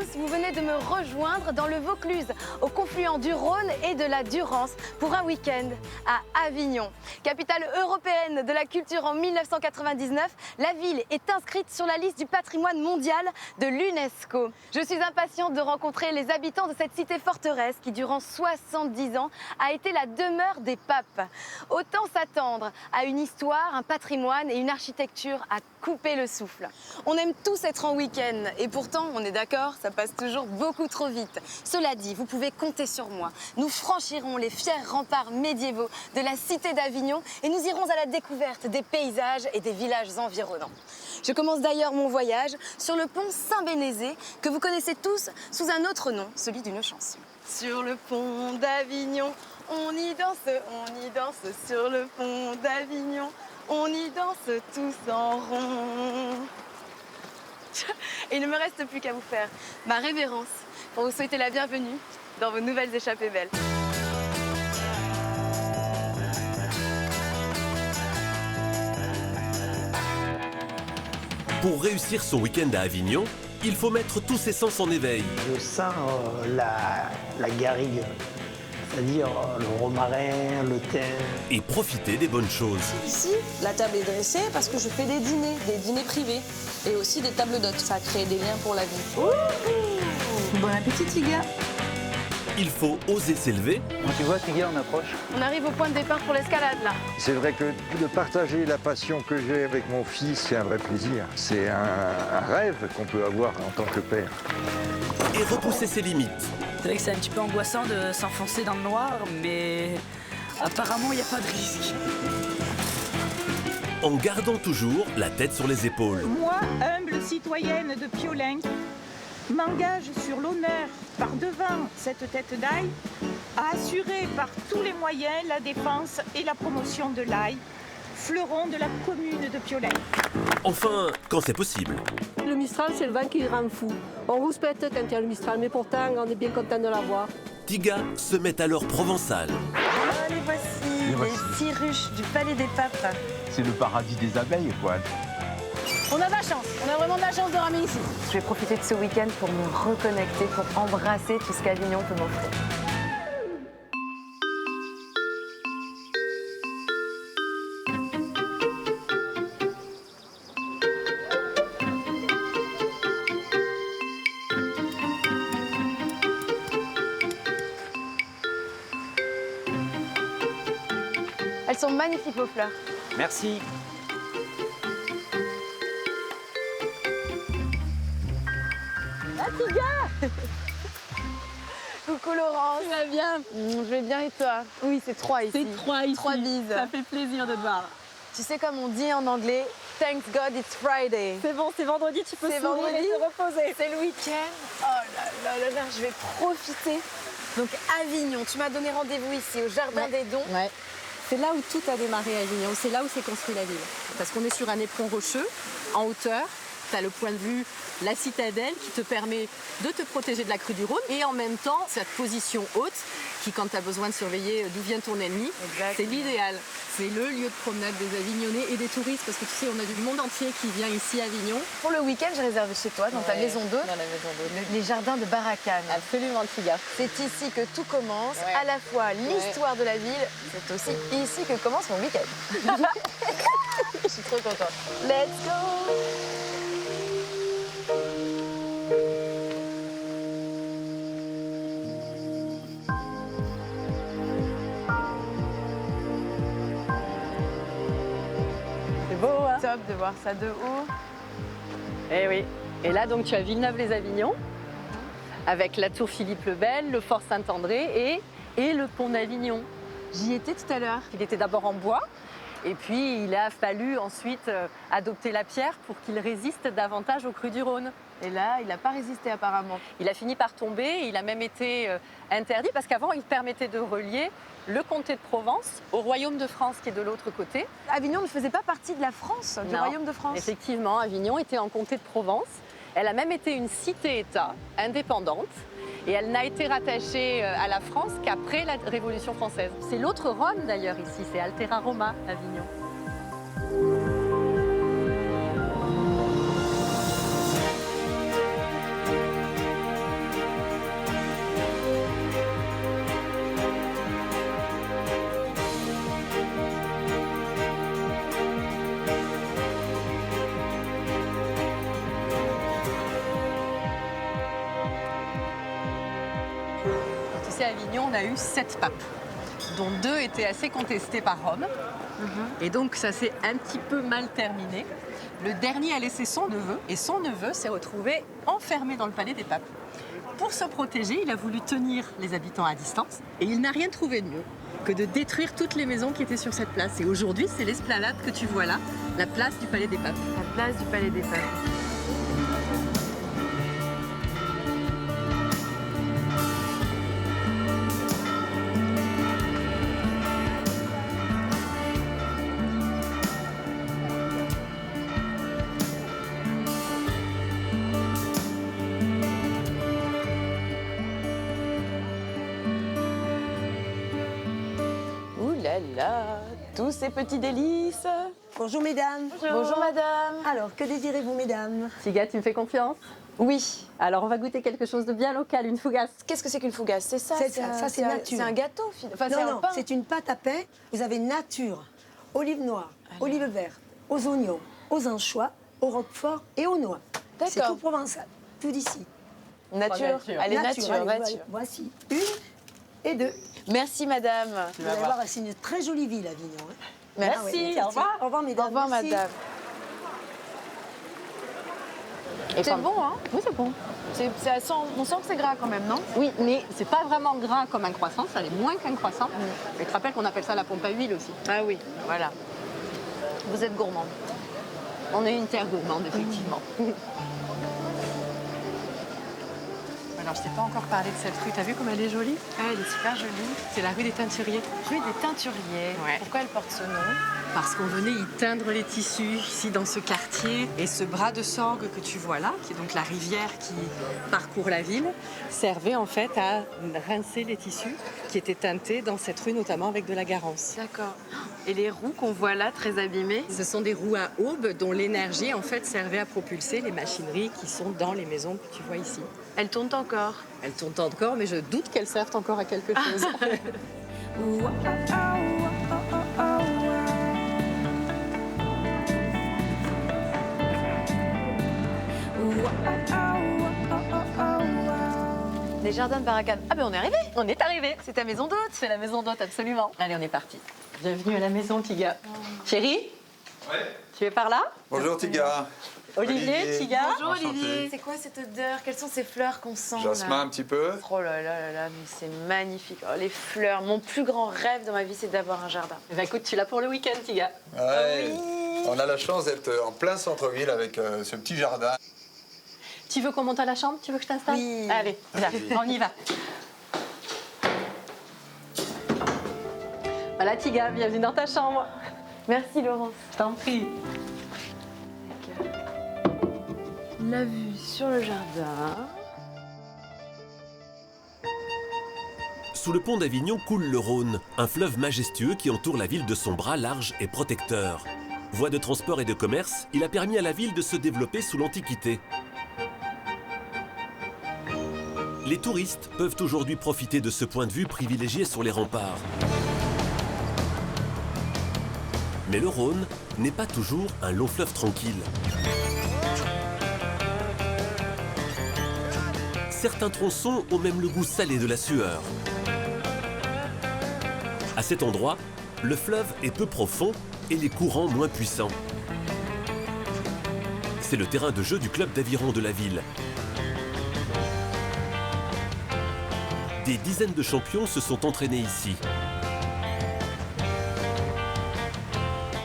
tous, vous venez de me rejoindre dans le Vaucluse, au confluent du Rhône et de la Durance, pour un week-end à Avignon. Capitale européenne de la culture en 1999, la ville est inscrite sur la liste du patrimoine mondial de l'UNESCO. Je suis impatiente de rencontrer les habitants de cette cité forteresse qui, durant 70 ans, a été la demeure des papes. Autant s'attendre à une histoire, un patrimoine et une architecture à couper le souffle. On aime tous être en week-end et pourtant, on est d'accord, ça passe toujours beaucoup trop vite. Cela dit, vous pouvez compter sur moi. Nous franchirons les fiers remparts médiévaux de la cité d'Avignon et nous irons à la découverte des paysages et des villages environnants. Je commence d'ailleurs mon voyage sur le pont Saint-Bénézé que vous connaissez tous sous un autre nom, celui d'une chanson. Sur le pont d'Avignon, on y danse sur le pont d'Avignon. On y danse tous en rond. Et il ne me reste plus qu'à vous faire ma révérence pour vous souhaiter la bienvenue dans vos nouvelles échappées belles. Pour réussir son week-end à Avignon, il faut mettre tous ses sens en éveil. Je sens la garrigue, c'est-à-dire le romarin, le thym. Et profiter des bonnes choses. Ici, la table est dressée parce que je fais des dîners privés et aussi des tables d'hôtes. Ça crée des liens pour la vie. Bon appétit, Tiga. Il faut oser s'élever. Quand tu vois, Tiga, on approche. On arrive au point de départ pour l'escalade, là. C'est vrai que de partager la passion que j'ai avec mon fils, c'est un vrai plaisir. C'est un rêve qu'on peut avoir en tant que père. Et repousser ses limites. C'est vrai que c'est un petit peu angoissant de s'enfoncer dans le noir, mais apparemment, il n'y a pas de risque. En gardant toujours la tête sur les épaules. Moi, humble citoyenne de Piolin, m'engage sur l'honneur par devant cette tête d'ail à assurer par tous les moyens la défense et la promotion de l'ail, fleuron de la commune de Piolin. Enfin, quand c'est possible. Le Mistral, c'est le vent qui rend fou. On rouspète quand il y a le Mistral, mais pourtant, on est bien content de l'avoir. Tiga se met alors provençal. Les voici, les 6 ruches du Palais des Papes. C'est le paradis des abeilles, quoi. On a de la chance, on a vraiment de la chance de ramer ici. Je vais profiter de ce week-end pour me reconnecter, pour embrasser tout ce qu'Avignon peut m'offrir. Elles sont magnifiques, vos fleurs. Merci. Coucou Laurence. Tu vas bien? Je vais bien et toi? Oui, c'est 3 ici. C'est 3 ici. 3 bises. Ça fait plaisir de te voir. Tu sais comme on dit en anglais, thanks God it's Friday. C'est bon, c'est vendredi, tu peux C'est sourire vendredi. et te reposer. C'est le week-end. Oh là là là là, je vais profiter. Donc Avignon, tu m'as donné rendez-vous ici au Jardin des Dons. Ouais. C'est là où tout a démarré à Avignon, c'est là où s'est construit la ville. Parce qu'on est sur un éperon rocheux, en hauteur. Tu as le point de vue, la citadelle, qui te permet de te protéger de la crue du Rhône. Et en même temps, cette position haute, qui quand tu as besoin de surveiller d'où vient ton ennemi, c'est l'idéal. C'est le lieu de promenade des Avignonnais et des touristes. Parce que tu sais, on a du monde entier qui vient ici à Avignon. Pour le week-end, j'ai réservé chez toi, dans ta maison 2, Dans la maison 2. les jardins de Barakan. Absolument, Tiga. C'est ici que tout commence, à la fois l'histoire de la ville, c'est aussi ici que commence mon week-end. Je suis trop contente. Let's go! C'est beau, hein? Top de voir ça de haut. Eh oui. Et là, donc, tu as Villeneuve-les-Avignon, avec la tour Philippe le Bel, le fort Saint-André et le pont d'Avignon. J'y étais tout à l'heure. Il était d'abord en bois, et puis il a fallu ensuite adopter la pierre pour qu'il résiste davantage aux crues du Rhône. Et là, il n'a pas résisté apparemment. Il a fini par tomber, et il a même été interdit, parce qu'avant, il permettait de relier le comté de Provence au royaume de France, qui est de l'autre côté. Avignon ne faisait pas partie de la France, du Non. royaume de France. Effectivement, Avignon était en comté de Provence. Elle a même été une cité-État indépendante. Et elle n'a été rattachée à la France qu'après la Révolution française. C'est l'autre Rome d'ailleurs ici, c'est Altera Roma, Avignon. Avignon, on a eu 7 papes, dont 2 étaient assez contestés par Rome. Et donc ça s'est un petit peu mal terminé. Le dernier a laissé son neveu, et son neveu s'est retrouvé enfermé dans le palais des papes. Pour se protéger, il a voulu tenir les habitants à distance, et il n'a rien trouvé de mieux que de détruire toutes les maisons qui étaient sur cette place. Et aujourd'hui, c'est l'esplanade que tu vois là, la place du palais des papes. La place du palais des papes. Ouh là là, tous ces petits délices. Bonjour mesdames. Bonjour madame. Alors, que désirez-vous mesdames? Tiga, tu me fais confiance? Oui. Alors on va goûter quelque chose de bien local, une fougasse. Qu'est-ce que c'est qu'une fougasse? C'est ça? C'est ça, ça, c'est nature. C'est un gâteau, enfin, c'est un Non, non, pain. c'est une pâte à pain. Vous avez nature, olive noire, olive verte, aux oignons, aux anchois, au roquefort et aux noix. C'est D'accord. tout provençal, tout d'ici. Nature. Allez, nature, allez, nature. voici une et deux. Merci madame. Vous allez voir, c'est une très jolie ville, Avignon. Hein. Merci. Au revoir. Au revoir mesdames. Au revoir Merci. madame. C'est bon, hein? Oui, c'est bon. On sent que c'est gras quand même, non? Oui, mais c'est pas vraiment gras comme un croissant, ça l'est moins qu'un croissant. Et je te rappelle qu'on appelle ça la pompe à huile aussi. Ah oui, voilà. Vous êtes gourmande. On est une terre gourmande, effectivement. Alors, je t'ai pas encore parlé de cette rue. T'as vu comme elle est jolie? Ah, elle est super jolie. C'est la rue des Teinturiers. Rue des Teinturiers. Ouais. Pourquoi elle porte ce nom? Parce qu'on venait y teindre les tissus ici dans ce quartier. Et ce bras de Sorgue que tu vois là, qui est donc la rivière qui parcourt la ville, servait en fait à rincer les tissus qui étaient teintés dans cette rue, notamment avec de la garance. D'accord. Et les roues qu'on voit là, très abîmées? Ce sont des roues à aubes dont l'énergie en fait servait à propulser les machineries qui sont dans les maisons que tu vois ici. Elles tournent encore? Elles tournent encore, mais je doute qu'elles servent encore à quelque chose. Les jardins de Barricade. Ah ben on est arrivé. On est arrivé. C'est ta maison d'hôte. C'est la maison d'hôte, absolument. Allez, on est parti. Bienvenue à la maison, Tiga. Chérie? Ouais. Tu es par là? Bonjour Tiga. Olivier, Tiga. Bonjour Enchanté. Olivier. C'est quoi cette odeur? Quelles sont ces fleurs qu'on sent Jasmin là? un petit peu. Oh là là là là, mais c'est magnifique. Oh, les fleurs. Mon plus grand rêve dans ma vie, c'est d'avoir un jardin. Eh ben, écoute, tu l'as pour le week-end, Tiga. Ouais. Oui. On a la chance d'être en plein centre-ville avec ce petit jardin. Tu veux qu'on monte à la chambre? Tu veux que je t'installe? Oui. Allez, viens, on y va. Voilà, Tiga, bienvenue dans ta chambre. Merci Laurence. Je t'en prie. La vue sur le jardin. Sous le pont d'Avignon coule le Rhône, un fleuve majestueux qui entoure la ville de son bras large et protecteur. Voie de transport et de commerce, il a permis à la ville de se développer sous l'Antiquité. Les touristes peuvent aujourd'hui profiter de ce point de vue privilégié sur les remparts. Mais le Rhône n'est pas toujours un long fleuve tranquille. Certains tronçons ont même le goût salé de la sueur. À cet endroit, le fleuve est peu profond et les courants moins puissants. C'est le terrain de jeu du club d'aviron de la ville. Des dizaines de champions se sont entraînés ici.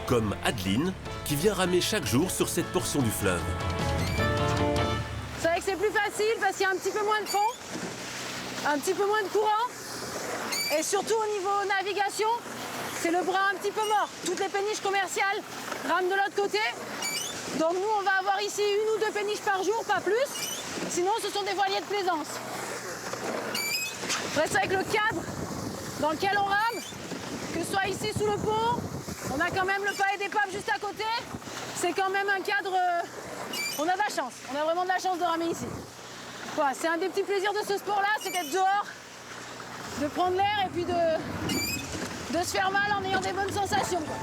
Comme Adeline, qui vient ramer chaque jour sur cette portion du fleuve. C'est vrai que c'est plus facile parce qu'il y a un petit peu moins de fond, un petit peu moins de courant. Et surtout au niveau navigation, c'est le bras un petit peu mort. Toutes les péniches commerciales rament de l'autre côté. Donc nous, on va avoir ici 1 ou 2 péniches par jour, pas plus. Sinon, ce sont des voiliers de plaisance. Après, c'est avec le cadre dans lequel on rame, que ce soit ici sous le pont, on a quand même le palais des papes juste à côté. C'est quand même un cadre... on a de la chance, on a vraiment de la chance de ramer ici. Voilà, c'est un des petits plaisirs de ce sport-là, c'est d'être dehors, de prendre l'air et puis de se faire mal en ayant des bonnes sensations, quoi.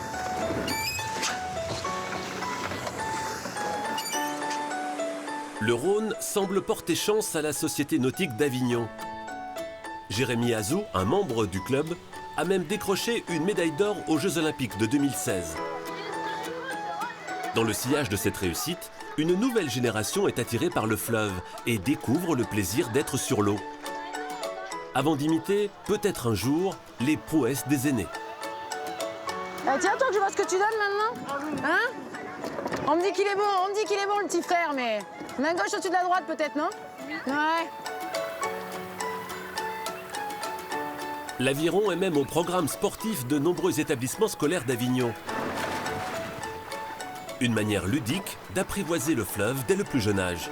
Le Rhône semble porter chance à la Société nautique d'Avignon. Jérémy Azou, un membre du club, a même décroché une médaille d'or aux Jeux Olympiques de 2016. Dans le sillage de cette réussite, une nouvelle génération est attirée par le fleuve et découvre le plaisir d'être sur l'eau. Avant d'imiter, peut-être un jour, les prouesses des aînés. Tiens, toi, tu vois ce que tu donnes maintenant? Hein? On me dit qu'il est bon, le petit frère, mais main gauche au-dessus de la droite, peut-être, non? Ouais. L'aviron est même au programme sportif de nombreux établissements scolaires d'Avignon. Une manière ludique d'apprivoiser le fleuve dès le plus jeune âge.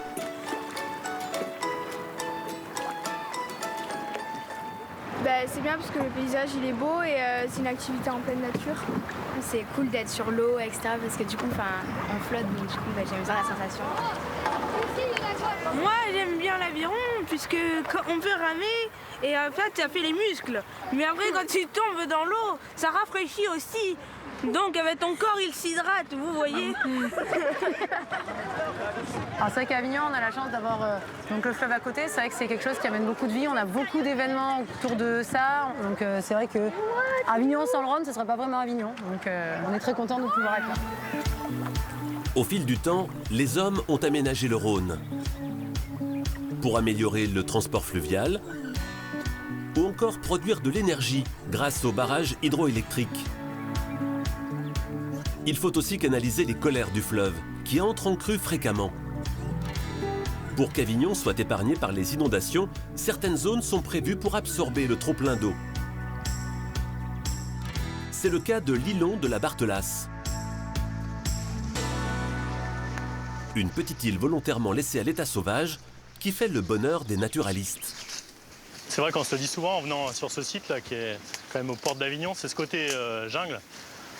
C'est bien parce que le paysage il est beau et c'est une activité en pleine nature. C'est cool d'être sur l'eau, etc. parce que du coup, on flotte, donc du coup, j'aime bien la sensation. Moi, j'aime bien l'aviron puisque on peut ramer et en fait, ça fait les muscles. Mais après, quand tu tombes dans l'eau, ça rafraîchit aussi. Donc, avec ton corps, il s'hydrate, vous voyez. C'est vrai qu'à Avignon, on a la chance d'avoir donc le fleuve à côté. C'est vrai que c'est quelque chose qui amène beaucoup de vie. On a beaucoup d'événements autour de ça. Donc c'est vrai que Avignon sans le Rhône, ce ne serait pas vraiment Avignon. Donc on est très contents de pouvoir être là. Au fil du temps, les hommes ont aménagé le Rhône pour améliorer le transport fluvial ou encore produire de l'énergie grâce aux barrages hydroélectriques. Il faut aussi canaliser les colères du fleuve, qui entrent en crue fréquemment. Pour qu'Avignon soit épargné par les inondations, certaines zones sont prévues pour absorber le trop-plein d'eau. C'est le cas de l'îlot de la Barthelasse. Une petite île volontairement laissée à l'état sauvage qui fait le bonheur des naturalistes. C'est vrai qu'on se le dit souvent en venant sur ce site-là, qui est quand même aux portes d'Avignon, c'est ce côté jungle.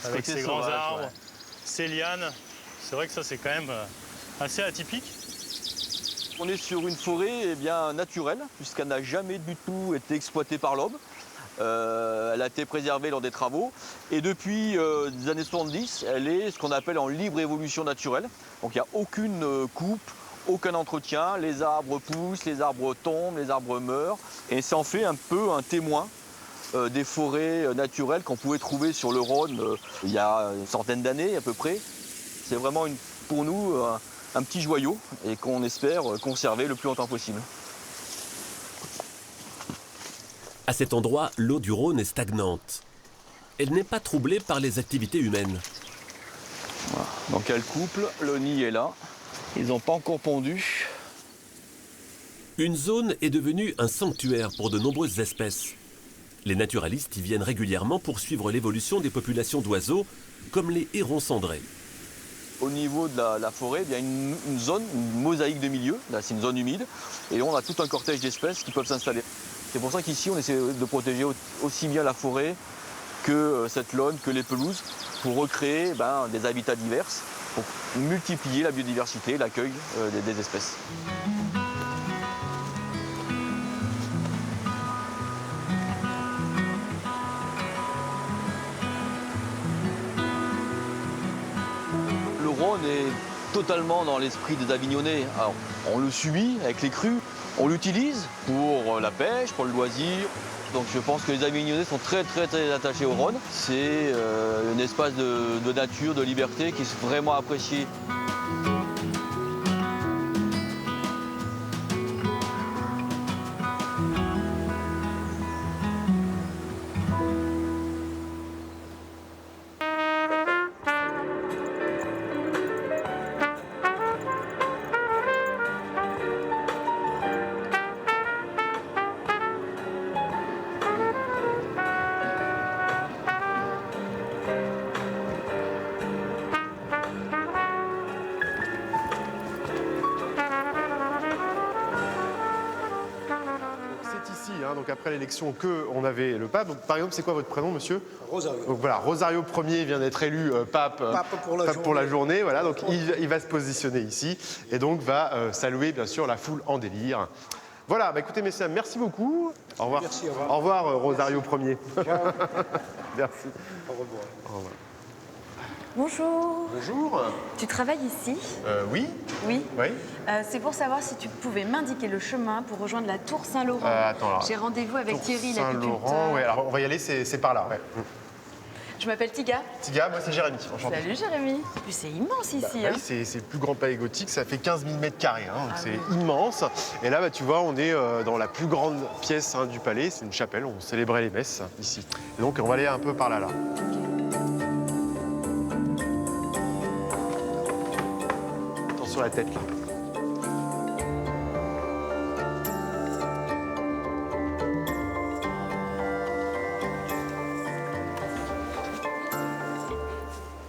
Avec ces grands arbres, ces lianes. C'est vrai que ça, c'est quand même assez atypique. On est sur une forêt naturelle, puisqu'elle n'a jamais du tout été exploitée par l'homme. Elle a été préservée lors des travaux. Et depuis les années 70, elle est ce qu'on appelle en libre évolution naturelle. Donc il n'y a aucune coupe, aucun entretien. Les arbres poussent, les arbres tombent, les arbres meurent. Et ça en fait un peu un témoin des forêts naturelles qu'on pouvait trouver sur le Rhône il y a une centaine d'années à peu près. C'est vraiment pour nous un petit joyau et qu'on espère conserver le plus longtemps possible. À cet endroit, l'eau du Rhône est stagnante. Elle n'est pas troublée par les activités humaines. Voilà. Donc il y a le couple, le nid est là. Ils n'ont pas encore pondu. Une zone est devenue un sanctuaire pour de nombreuses espèces. Les naturalistes y viennent régulièrement pour suivre l'évolution des populations d'oiseaux, comme les hérons cendrés. Au niveau de la forêt, il y a une zone, une mosaïque de milieu. Là, c'est une zone humide. Et on a tout un cortège d'espèces qui peuvent s'installer. C'est pour ça qu'ici, on essaie de protéger aussi bien la forêt que cette laune, que les pelouses, pour recréer des habitats divers, pour multiplier la biodiversité, l'accueil des espèces. Le Rhône est totalement dans l'esprit des Avignonnais. Alors, on le subit avec les crues, on l'utilise pour la pêche, pour le loisir. Donc je pense que les Avignonnais sont très attachés au Rhône. C'est un espace de nature, de liberté qui est vraiment apprécié. Donc après l'élection qu'on avait le pape. Donc, par exemple, c'est quoi votre prénom, monsieur? Rosario. Donc voilà, Rosario Ier vient d'être élu pape pour la journée. Voilà, donc il va se positionner ici et donc va saluer bien sûr la foule en délire. Voilà, écoutez messieurs, merci beaucoup. Au revoir. Merci, au revoir. Au revoir Rosario Ier. Ciao. Merci. Au revoir. Au revoir. Bonjour. Bonjour. Tu travailles ici? Oui. Oui. Oui. C'est pour savoir si tu pouvais m'indiquer le chemin pour rejoindre la Tour Saint-Laurent. J'ai rendez-vous avec Thierry, l'agriculteur. Saint-Laurent, oui, alors on va y aller, c'est par là. Ouais. Je m'appelle Tiga. Tiga, moi c'est Jérémy. Enchanté. Salut Jérémy. Puis c'est immense ici. Oui, c'est le plus grand palais gothique, ça fait 15 000 mètres carrés, donc c'est immense. Et là, tu vois, on est dans la plus grande pièce du palais, c'est une chapelle, on célébrait les messes ici. Et donc on va aller un peu par là. Attention à la tête là.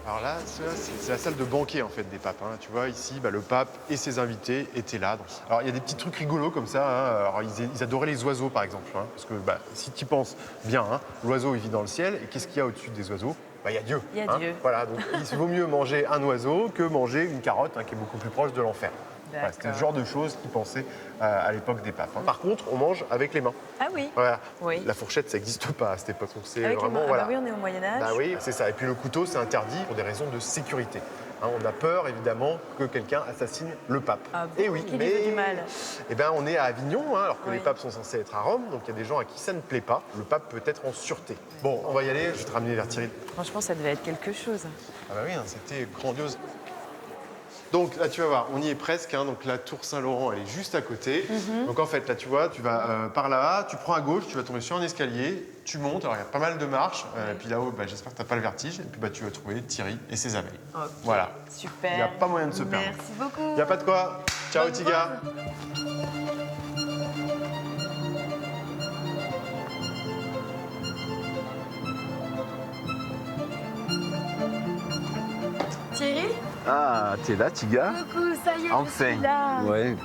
Alors là, c'est la salle de banquet en fait des papes. Tu vois ici, le pape et ses invités étaient là. Alors il y a des petits trucs rigolos comme ça. Alors, ils adoraient les oiseaux par exemple, parce que si tu y penses bien, l'oiseau il vit dans le ciel et qu'est-ce qu'il y a au-dessus des oiseaux? Il y a Dieu. Il y a Dieu. Voilà, donc il vaut mieux manger un oiseau que manger une carotte qui est beaucoup plus proche de l'enfer. Voilà, c'était le genre de choses qu'ils pensaient à l'époque des papes. Par contre, on mange avec les mains. Ah oui. Voilà. Oui. La fourchette, ça n'existe pas à cette époque. C'est avec vraiment, les mains. Ah bah oui, on est au Moyen-Âge. Bah oui, c'est ça. Et puis le couteau, c'est interdit pour des raisons de sécurité. On a peur, évidemment, que quelqu'un assassine le pape. Ah bon, et oui, qui lui veut du mal. Eh ben, on est à Avignon, alors que les papes sont censés être à Rome. Donc il y a des gens à qui ça ne plaît pas. Le pape peut être en sûreté. Bon, on va y aller. Je vais te ramener vers Thierry. Franchement, ça devait être quelque chose. Ah bah oui, c'était grandiose. Donc là, tu vas voir, on y est presque. Donc la tour Saint-Laurent, elle est juste à côté. Donc en fait, là, tu vois, tu vas par là, tu prends à gauche, tu vas tomber sur un escalier, tu montes. Alors il y a pas mal de marches. Et puis là-haut, j'espère que tu n'as pas le vertige. Et puis tu vas trouver Thierry et ses abeilles. Okay. Voilà. Super. Il n'y a pas moyen de se perdre. Merci beaucoup. Il n'y a pas de quoi. Ciao, Tiga. Thierry? Ah, t'es là, Tiga? Coucou, ça y est, enfin. je suis là. Ouais,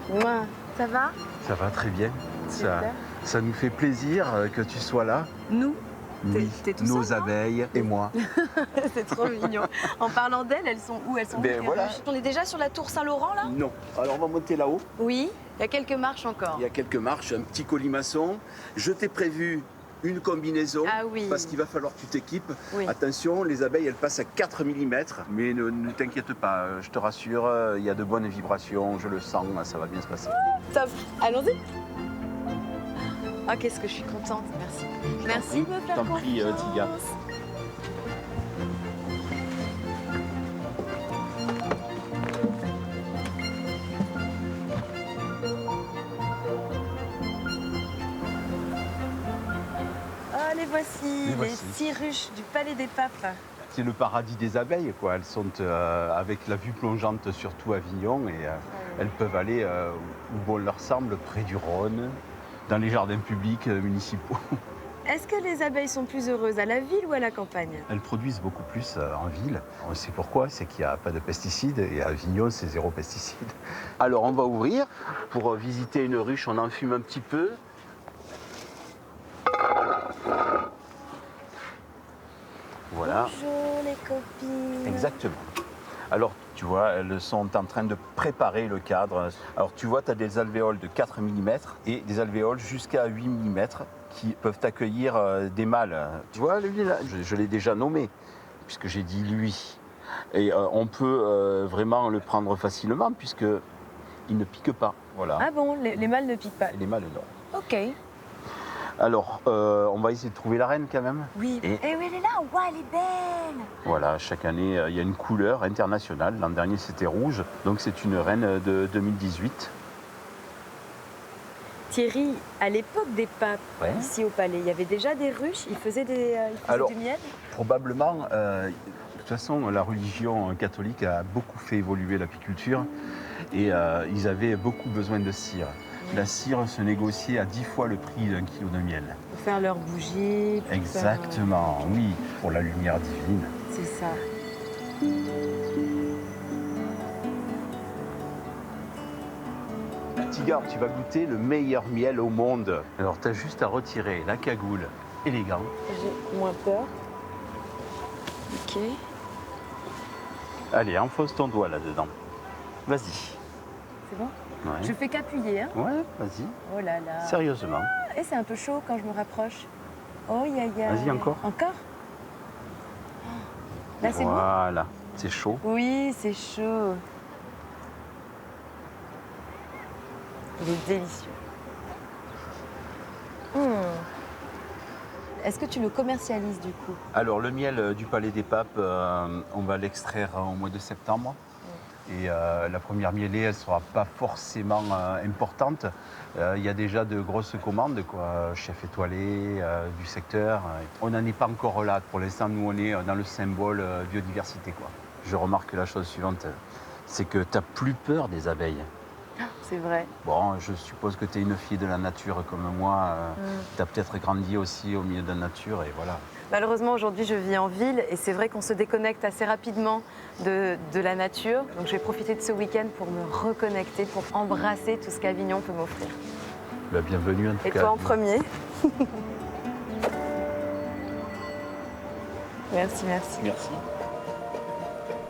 Moi, ça va? ça va très bien. Super. Ça nous fait plaisir que tu sois là. Nous? Oui, T'es tout nos seul, non abeilles et moi. C'est trop mignon. En parlant d'elles, elles sont où? Elles sont où, Ben les voilà. ruches? On est déjà sur la tour Saint-Laurent, là? Non. Alors on va monter là-haut. Oui, il y a quelques marches encore. Il y a quelques marches, un petit colimaçon. Je t'ai prévu une combinaison parce qu'il va falloir que tu t'équipes. Oui. Attention, les abeilles, elles passent à 4 mm. Mais ne t'inquiète pas, je te rassure, il y a de bonnes vibrations, je le sens, ça va bien se passer. Top, allons-y. Ah, qu'est-ce que je suis contente, merci. Merci de me faire T'en prie, Tiga. Ah, les voici, les 6 ruches du Palais des Papes. C'est le paradis des abeilles, quoi. Elles sont avec la vue plongeante sur tout Avignon et elles peuvent aller où bon leur semble, près du Rhône, dans les jardins publics municipaux. Est-ce que les abeilles sont plus heureuses à la ville ou à la campagne? Elles produisent beaucoup plus en ville. On sait pourquoi, c'est qu'il n'y a pas de pesticides et à Avignon, c'est 0 pesticides. Alors on va ouvrir. Pour visiter une ruche, on enfume un petit peu. Voilà. Bonjour les copines. Exactement. Alors, tu vois, elles sont en train de préparer le cadre. Alors, tu vois, tu as des alvéoles de 4 mm et des alvéoles jusqu'à 8 mm qui peuvent accueillir des mâles. Tu vois, lui, là, je l'ai déjà nommé, puisque j'ai dit lui. Et on peut vraiment le prendre facilement, puisqu'il ne pique pas. Voilà. Ah bon, les mâles ne piquent pas? Et les mâles, non. Ok. Alors, on va essayer de trouver la reine quand même. Oui. Et oui, elle est là. Wow, elle est belle. Voilà, chaque année, il y a une couleur internationale. L'an dernier, c'était rouge. Donc, c'est une reine de 2018. Thierry, à l'époque des papes, ici au palais, il y avait déjà des ruches? Ils faisaient, du miel? Probablement. De toute façon, la religion catholique a beaucoup fait évoluer l'apiculture. Et ils avaient beaucoup besoin de cire. La cire se négociait à 10 fois le prix d'un kilo de miel. Pour faire leurs bougies. Exactement, oui, pour la lumière divine. C'est ça. Tiga, tu vas goûter le meilleur miel au monde. Alors, tu as juste à retirer la cagoule et les gants. J'ai moins peur. Ok. Allez, enfonce ton doigt là-dedans. Vas-y. C'est bon? Ouais. Je fais qu'appuyer, hein? Ouais, vas-y. Oh là là. Sérieusement. Et c'est un peu chaud quand je me rapproche. Oh, ya. Vas-y, encore. Encore? Là, c'est bon? Voilà, c'est chaud. Oui, c'est chaud. Il est délicieux. Est-ce que tu le commercialises du coup? Alors le miel du Palais des Papes, on va l'extraire au mois de septembre. Et la première mielée, elle ne sera pas forcément importante. Il y a déjà de grosses commandes, quoi, chef étoilé du secteur. On n'en est pas encore là. Pour l'instant, nous, on est dans le symbole biodiversité, quoi. Je remarque la chose suivante, c'est que tu n'as plus peur des abeilles. C'est vrai. Bon, je suppose que tu es une fille de la nature comme moi. Tu as peut-être grandi aussi au milieu de la nature et voilà. Malheureusement, aujourd'hui, je vis en ville et c'est vrai qu'on se déconnecte assez rapidement de la nature. Donc, je vais profiter de ce week-end pour me reconnecter, pour embrasser tout ce qu'Avignon peut m'offrir. La bienvenue en tout cas. Et toi en premier. Merci, merci. Merci.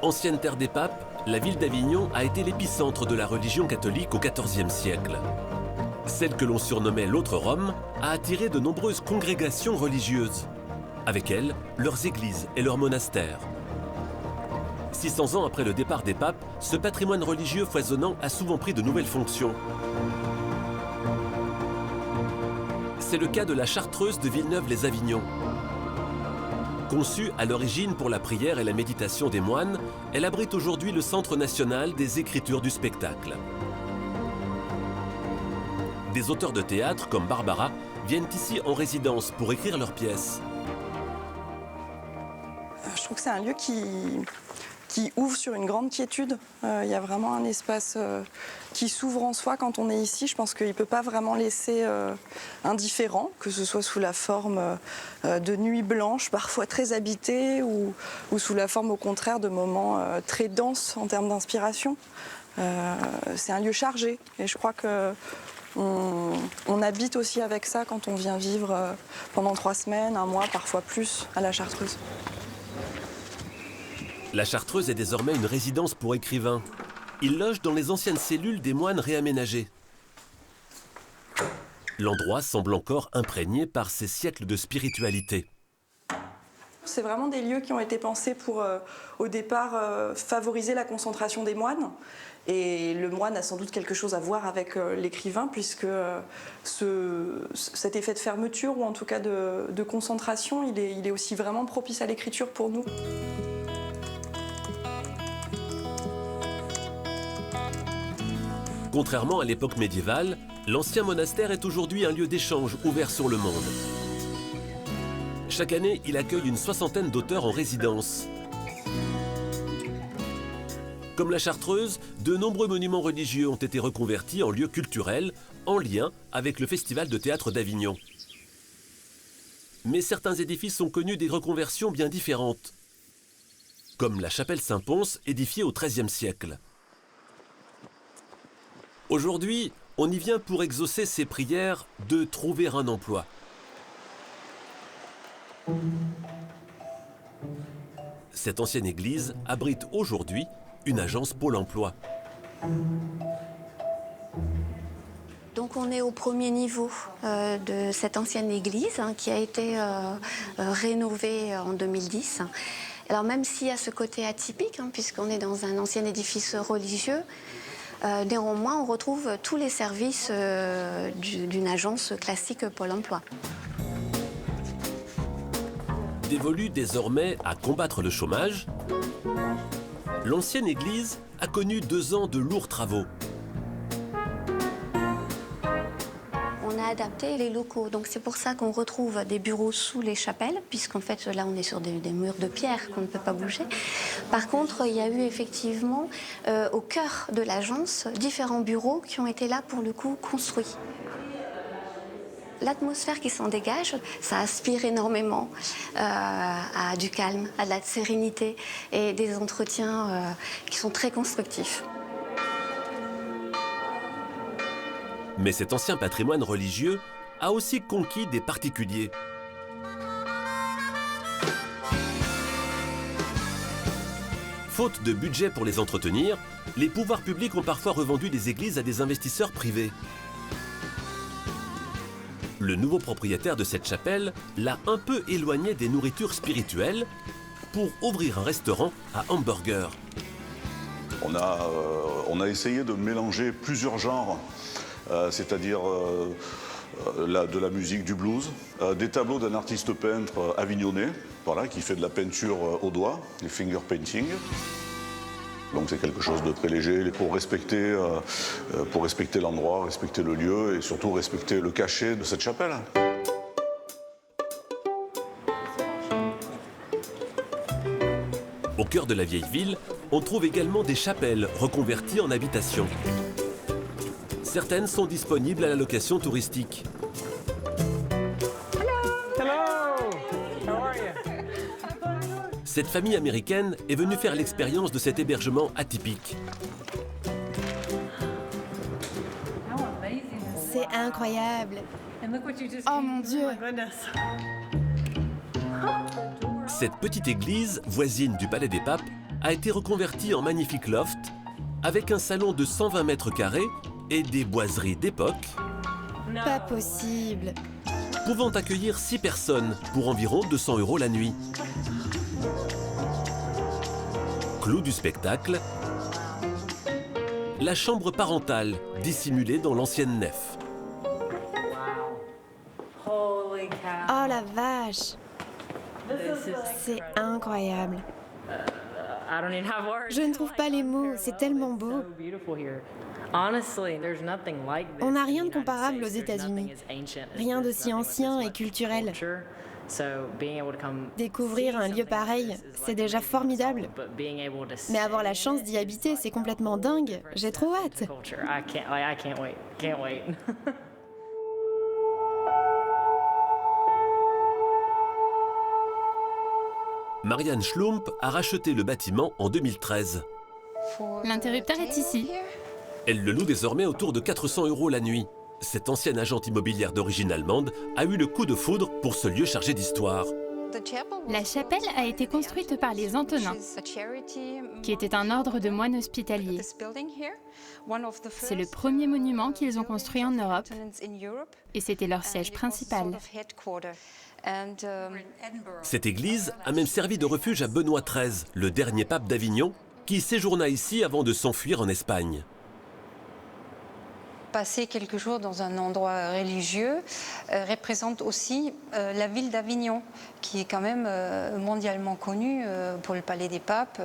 Ancienne terre des papes, la ville d'Avignon a été l'épicentre de la religion catholique au XIVe siècle. Celle que l'on surnommait l'autre Rome a attiré de nombreuses congrégations religieuses. Avec elles, leurs églises et leurs monastères. 600 ans après le départ des papes, ce patrimoine religieux foisonnant a souvent pris de nouvelles fonctions. C'est le cas de la chartreuse de Villeneuve-les-Avignon. Conçue à l'origine pour la prière et la méditation des moines, elle abrite aujourd'hui le Centre national des écritures du spectacle. Des auteurs de théâtre comme Barbara viennent ici en résidence pour écrire leurs pièces. Je trouve que c'est un lieu qui ouvre sur une grande quiétude. Il y a vraiment un espace qui s'ouvre en soi quand on est ici. Je pense qu'il ne peut pas vraiment laisser indifférent, que ce soit sous la forme de nuits blanches, parfois très habitées, ou sous la forme au contraire de moments très denses en termes d'inspiration. C'est un lieu chargé et je crois qu'on habite aussi avec ça quand on vient vivre pendant 3 semaines, 1 mois, parfois plus à la Chartreuse. La Chartreuse est désormais une résidence pour écrivains. Ils logent dans les anciennes cellules des moines réaménagées. L'endroit semble encore imprégné par ces siècles de spiritualité. C'est vraiment des lieux qui ont été pensés pour, au départ, favoriser la concentration des moines. Et le moine a sans doute quelque chose à voir avec l'écrivain, puisque cet effet de fermeture, ou en tout cas de concentration, il est aussi vraiment propice à l'écriture pour nous. Contrairement à l'époque médiévale, l'ancien monastère est aujourd'hui un lieu d'échange ouvert sur le monde. Chaque année, il accueille une 60aine d'auteurs en résidence. Comme la Chartreuse, de nombreux monuments religieux ont été reconvertis en lieux culturels, en lien avec le Festival de théâtre d'Avignon. Mais certains édifices ont connu des reconversions bien différentes, comme la chapelle Saint-Pons, édifiée au XIIIe siècle. Aujourd'hui, on y vient pour exaucer ses prières de trouver un emploi. Cette ancienne église abrite aujourd'hui une agence Pôle emploi. Donc on est au premier niveau de cette ancienne église qui a été rénovée en 2010. Alors même s'il y a ce côté atypique, puisqu'on est dans un ancien édifice religieux, néanmoins, on retrouve tous les services d'une agence classique Pôle emploi. Dévolue désormais à combattre le chômage, l'ancienne église a connu 2 ans de lourds travaux. On a adapté les locaux, donc c'est pour ça qu'on retrouve des bureaux sous les chapelles, puisqu'en fait là on est sur des murs de pierre qu'on ne peut pas bouger. Par contre, il y a eu effectivement au cœur de l'agence différents bureaux qui ont été là pour le coup construits. L'atmosphère qui s'en dégage, ça aspire énormément à du calme, à de la sérénité et des entretiens qui sont très constructifs. Mais cet ancien patrimoine religieux a aussi conquis des particuliers. Faute de budget pour les entretenir, les pouvoirs publics ont parfois revendu des églises à des investisseurs privés. Le nouveau propriétaire de cette chapelle l'a un peu éloigné des nourritures spirituelles pour ouvrir un restaurant à hamburger. On a essayé de mélanger plusieurs genres, c'est-à-dire de la musique, du blues, des tableaux d'un artiste peintre avignonnais, voilà, qui fait de la peinture au doigt, les finger painting. Donc c'est quelque chose de très léger pour respecter l'endroit, respecter le lieu et surtout respecter le cachet de cette chapelle. Au cœur de la vieille ville, on trouve également des chapelles reconverties en habitations. Certaines sont disponibles à la location touristique. Cette famille américaine est venue faire l'expérience de cet hébergement atypique. C'est incroyable. Oh mon Dieu. Cette petite église, voisine du Palais des Papes, a été reconvertie en magnifique loft, avec un salon de 120 mètres carrés et des boiseries d'époque. Pas possible. Pouvant accueillir 6 personnes pour environ 200 € la nuit. Clou du spectacle, la chambre parentale dissimulée dans l'ancienne nef. Oh la vache. C'est incroyable. Je ne trouve pas les mots, c'est tellement beau. On n'a rien de comparable aux États-Unis. Rien d'aussi ancien et culturel. Découvrir un lieu pareil, c'est déjà formidable. Mais avoir la chance d'y habiter, c'est complètement dingue. J'ai trop hâte. Marianne Schlump a racheté le bâtiment en 2013. L'interrupteur est ici. Elle le loue désormais autour de 400 € la nuit. Cette ancienne agente immobilière d'origine allemande a eu le coup de foudre pour ce lieu chargé d'histoire. La chapelle a été construite par les Antonins, qui était un ordre de moines hospitaliers. C'est le premier monument qu'ils ont construit en Europe et c'était leur siège principal. Cette église a même servi de refuge à Benoît XIII, le dernier pape d'Avignon, qui séjourna ici avant de s'enfuir en Espagne. Passer quelques jours dans un endroit religieux représente aussi la ville d'Avignon, qui est quand même mondialement connue pour le Palais des Papes.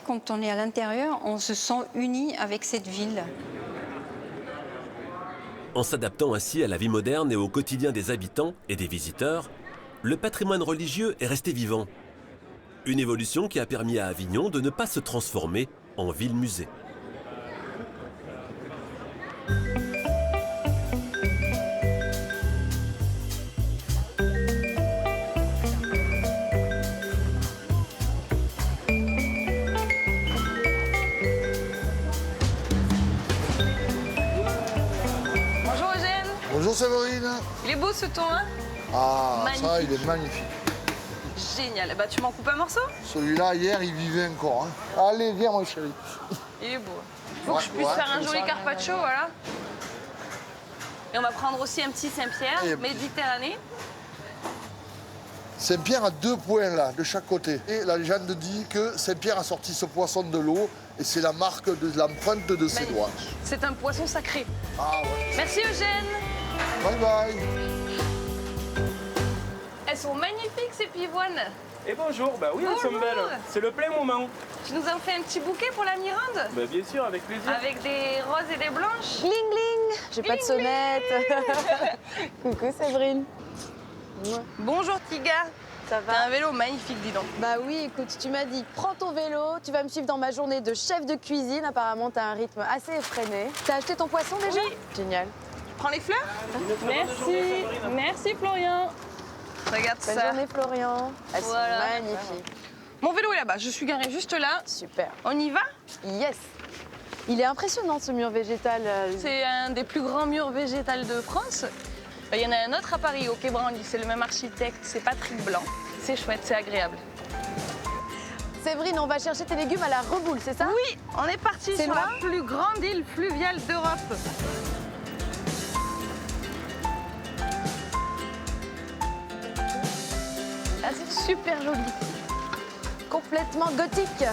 Quand on est à l'intérieur, on se sent uni avec cette ville. En s'adaptant ainsi à la vie moderne et au quotidien des habitants et des visiteurs, le patrimoine religieux est resté vivant. Une évolution qui a permis à Avignon de ne pas se transformer en ville-musée. Bonjour Eugène. Bonjour Séverine. Il est beau ce ton, hein? Ah, magnifique. Ça, il est magnifique. Génial. Bah tu m'en coupes un morceau? Celui-là, hier, il vivait encore. Hein. Allez, viens, mon chéri. Il est beau. Faut que je puisse faire un joli carpaccio, voilà. Et on va prendre aussi un petit Saint-Pierre, Méditerranée. Saint-Pierre a 2 points là, de chaque côté. Et la légende dit que Saint-Pierre a sorti ce poisson de l'eau et c'est la marque de l'empreinte de ses doigts. C'est un poisson sacré. Ah ouais. Merci Eugène. Bye bye. Elles sont magnifiques ces pivoines. Et bonjour, bah oui, elles sont belles. C'est le plein moment. Tu nous en fais un petit bouquet pour la Mirande? Bah bien sûr, avec plaisir. Avec des roses et des blanches. Bling bling. J'ai pas de sonnette. Coucou Séverine. Bonjour Tiga. Ça va? T'as un vélo magnifique, dis donc. Bah oui, écoute, tu m'as dit, prends ton vélo, tu vas me suivre dans ma journée de chef de cuisine. Apparemment, t'as un rythme assez effréné. T'as acheté ton poisson déjà? Oui. Génial. Tu prends les fleurs? Merci. Merci Florian. Regarde Bonne ça. journée Florian. Elles sont magnifiques. Mon vélo est là-bas, je suis garée juste là. Super. On y va? Yes. Il est impressionnant ce mur végétal. C'est un des plus grands murs végétaux de France. Il y en a un autre à Paris, au Quai Branly, c'est le même architecte, c'est Patrick Blanc. C'est chouette, c'est agréable. Séverine, on va chercher tes légumes à la Reboule, c'est ça? Oui, on est parti sur la plus grande île fluviale d'Europe. Ah, c'est super joli. complètement gothique.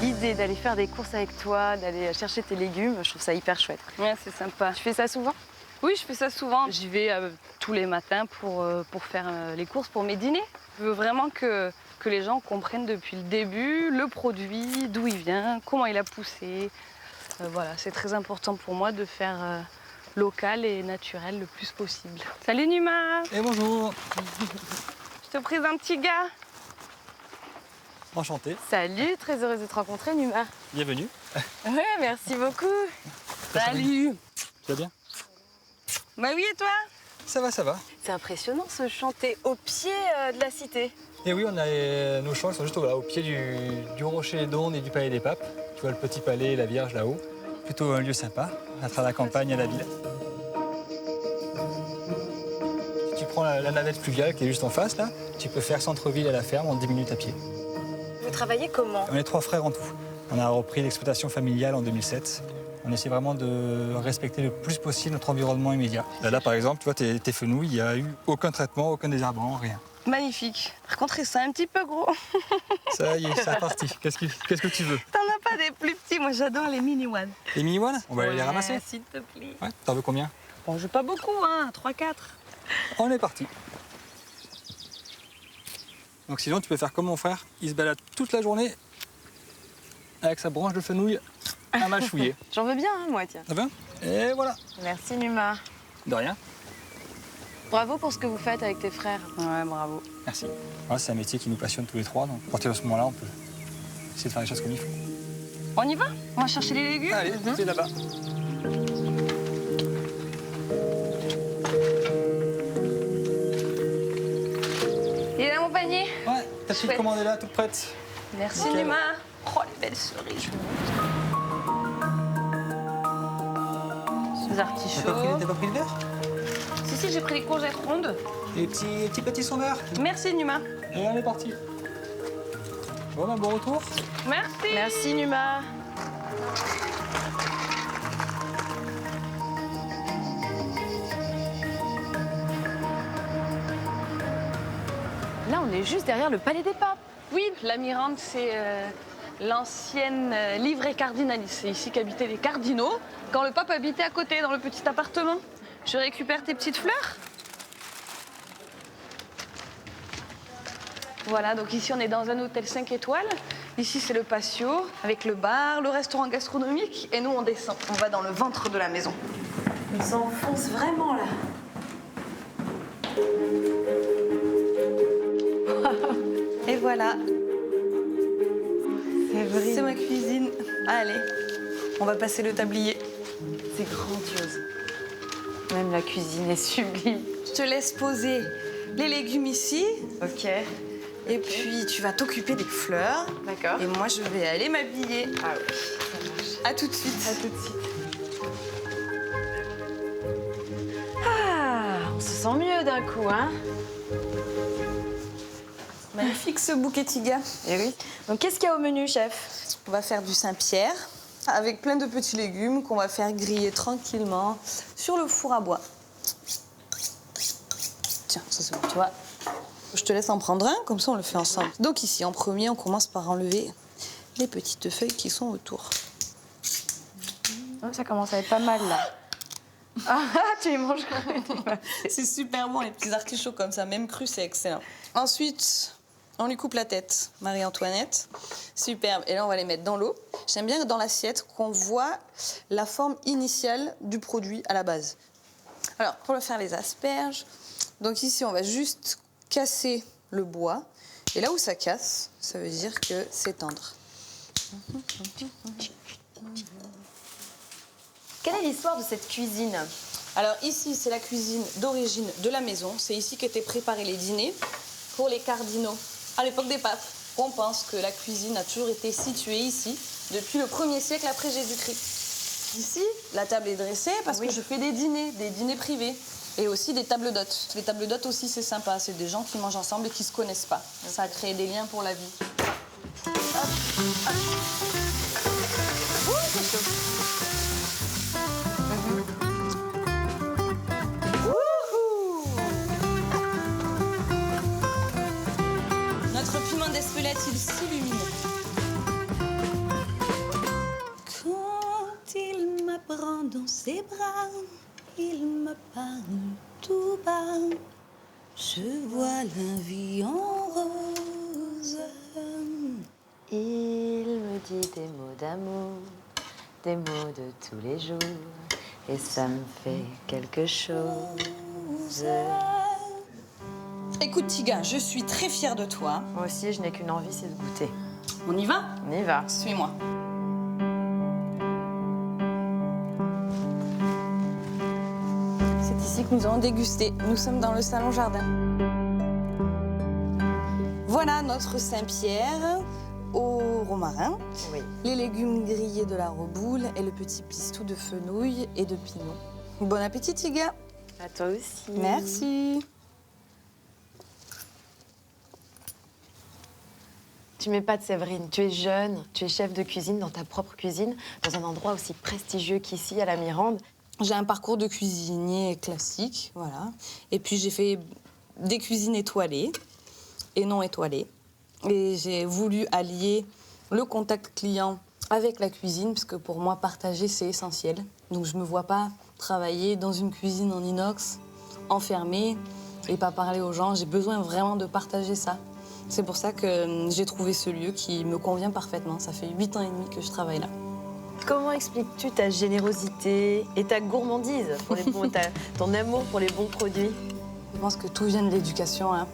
L'idée d'aller faire des courses avec toi, d'aller chercher tes légumes, je trouve ça hyper chouette. Ouais, c'est sympa. Tu fais ça souvent? Oui, je fais ça souvent. J'y vais tous les matins pour faire les courses pour mes dîners. Je veux vraiment que les gens comprennent depuis le début le produit, d'où il vient, comment il a poussé. Voilà, c'est très important pour moi de faire local et naturel le plus possible. Salut Numa! Et bonjour! Je te présente un petit gars. Enchanté. Salut, très heureuse de te rencontrer, Numa. Bienvenue. Ouais, merci beaucoup. Salut. Tu vas bien? Bah oui, et toi? Ça va, ça va. C'est impressionnant ce chanter au pied de la cité. Et oui, on a nos champs qui sont juste au pied du rocher d'Aune et du palais des papes. Tu vois le petit palais et la Vierge là-haut. Plutôt un lieu sympa, à travers la campagne à la ville. Si tu prends la navette fluviale qui est juste en face là, tu peux faire centre-ville à la ferme en 10 minutes à pied. Vous travaillez comment? On est 3 frères en tout. On a repris l'exploitation familiale en 2007. On essaie vraiment de respecter le plus possible notre environnement immédiat. Là par exemple, tu vois, tes fenouilles, il n'y a eu aucun traitement, aucun désherbant, rien. Magnifique. Par contre, c'est un petit peu gros. Ça y est, c'est reparti. Qu'est-ce que tu veux? T'en as pas des plus petits? Moi, j'adore les mini ones. Les mini ones? On va aller les ramasser. S'il te plaît. Ouais, t'en veux combien? Bon, je veux pas beaucoup, hein, 3-4. On est parti. Donc sinon, tu peux faire comme mon frère. Il se balade toute la journée avec sa branche de fenouil à mâchouiller. J'en veux bien, hein, moi, tiens. Ça va? Et voilà. Merci, Numa. De rien. Bravo pour ce que vous faites avec tes frères. Ouais, bravo. Merci. Ouais, c'est un métier qui nous passionne tous les trois, donc à partir de ce moment-là, on peut essayer de faire les choses comme il faut. On y va? On va chercher les légumes? Allez, c'est là-bas. Il est là mon panier? Ouais, ta petite commande est là, toute prête. Merci Nickel. Numa. Oh, les belles cerises. Les artichauts. T'as pas pris le verre? Si, j'ai pris les courgettes rondes. Les petits pâtissons verts. Merci Numa. Et on est parti. Bon, ben, bon retour. Merci. Merci Numa. Là, on est juste derrière le palais des papes. Oui, la Mirande, c'est l'ancienne livrée cardinalice. C'est ici qu'habitaient les cardinaux, quand le pape habitait à côté, dans le petit appartement. Je récupère tes petites fleurs. Voilà, donc ici, on est dans un hôtel 5 étoiles. Ici, c'est le patio, avec le bar, le restaurant gastronomique. Et nous, on descend. On va dans le ventre de la maison. On s'enfonce vraiment, là. Et voilà. C'est ma cuisine. Allez, on va passer le tablier. C'est grandiose. Même la cuisine est sublime. Je te laisse poser les légumes ici. Ok. Et puis, tu vas t'occuper des fleurs. D'accord. Et moi, je vais aller m'habiller. Ah oui, ça marche. À tout de suite. À tout de suite. Ah, on se sent mieux d'un coup, hein? Magnifique ce bouquet tiga. Eh oui. Donc, qu'est-ce qu'il y a au menu, chef? On va faire du Saint-Pierre avec plein de petits légumes qu'on va faire griller tranquillement sur le four à bois. Tiens, ça c'est pour toi. Je te laisse en prendre un, comme ça on le fait ensemble. Donc ici, en premier, on commence par enlever les petites feuilles qui sont autour. Oh, ça commence à être pas mal, là. Ah, tu les manges quand même. C'est super bon, les petits artichauts comme ça, même crus, c'est excellent. Ensuite, on lui coupe la tête, Marie-Antoinette. Superbe. Et là, on va les mettre dans l'eau. J'aime bien dans l'assiette qu'on voit la forme initiale du produit à la base. Alors, pour le faire, les asperges. Donc ici, on va juste casser le bois. Et là où ça casse, ça veut dire que c'est tendre. Quelle est l'histoire de cette cuisine? Alors ici, c'est la cuisine d'origine de la maison. C'est ici qu'étaient préparés les dîners pour les cardinaux à l'époque des papes. pourquoi on pense que la cuisine a toujours été située ici depuis le 1er siècle après Jésus-Christ. Ici, la table est dressée parce que je fais des dîners privés. Et aussi des tables d'hôtes. Les tables d'hôtes aussi, c'est sympa. C'est des gens qui mangent ensemble et qui ne se connaissent pas. Ça a créé des liens pour la vie. Hop, hop. Ouh, c'est chaud. Notre piment d'Espelette, il s'illumine. Quand il m'apprend dans ses bras, il me parle tout bas, je vois la vie en rose. Il me dit des mots d'amour, des mots de tous les jours, et ça me fait quelque chose. Écoute Tiga, je suis très fière de toi. Moi aussi, je n'ai qu'une envie, c'est de goûter. On y va? On y va. Suis-moi. C'est ici que nous allons déguster. Nous sommes dans le salon jardin. Voilà notre Saint-Pierre au romarin, les légumes grillés de la reboule et le petit pistou de fenouil et de pinot. Bon appétit, Tiga. À toi aussi. Merci. Tu m'épates, Séverine. Tu es jeune, tu es chef de cuisine dans ta propre cuisine, dans un endroit aussi prestigieux qu'ici, à la Mirande. J'ai un parcours de cuisinier classique, voilà. Et puis j'ai fait des cuisines étoilées et non étoilées. Et j'ai voulu allier le contact client avec la cuisine, parce que pour moi, partager, c'est essentiel. Donc je ne me vois pas travailler dans une cuisine en inox, enfermée, et pas parler aux gens. J'ai besoin vraiment de partager ça. C'est pour ça que j'ai trouvé ce lieu qui me convient parfaitement. Ça fait 8 ans et demi que je travaille là. Comment expliques-tu ta générosité et ta gourmandise, pour les ton amour pour les bons produits? Je pense que tout vient de l'éducation. Hein.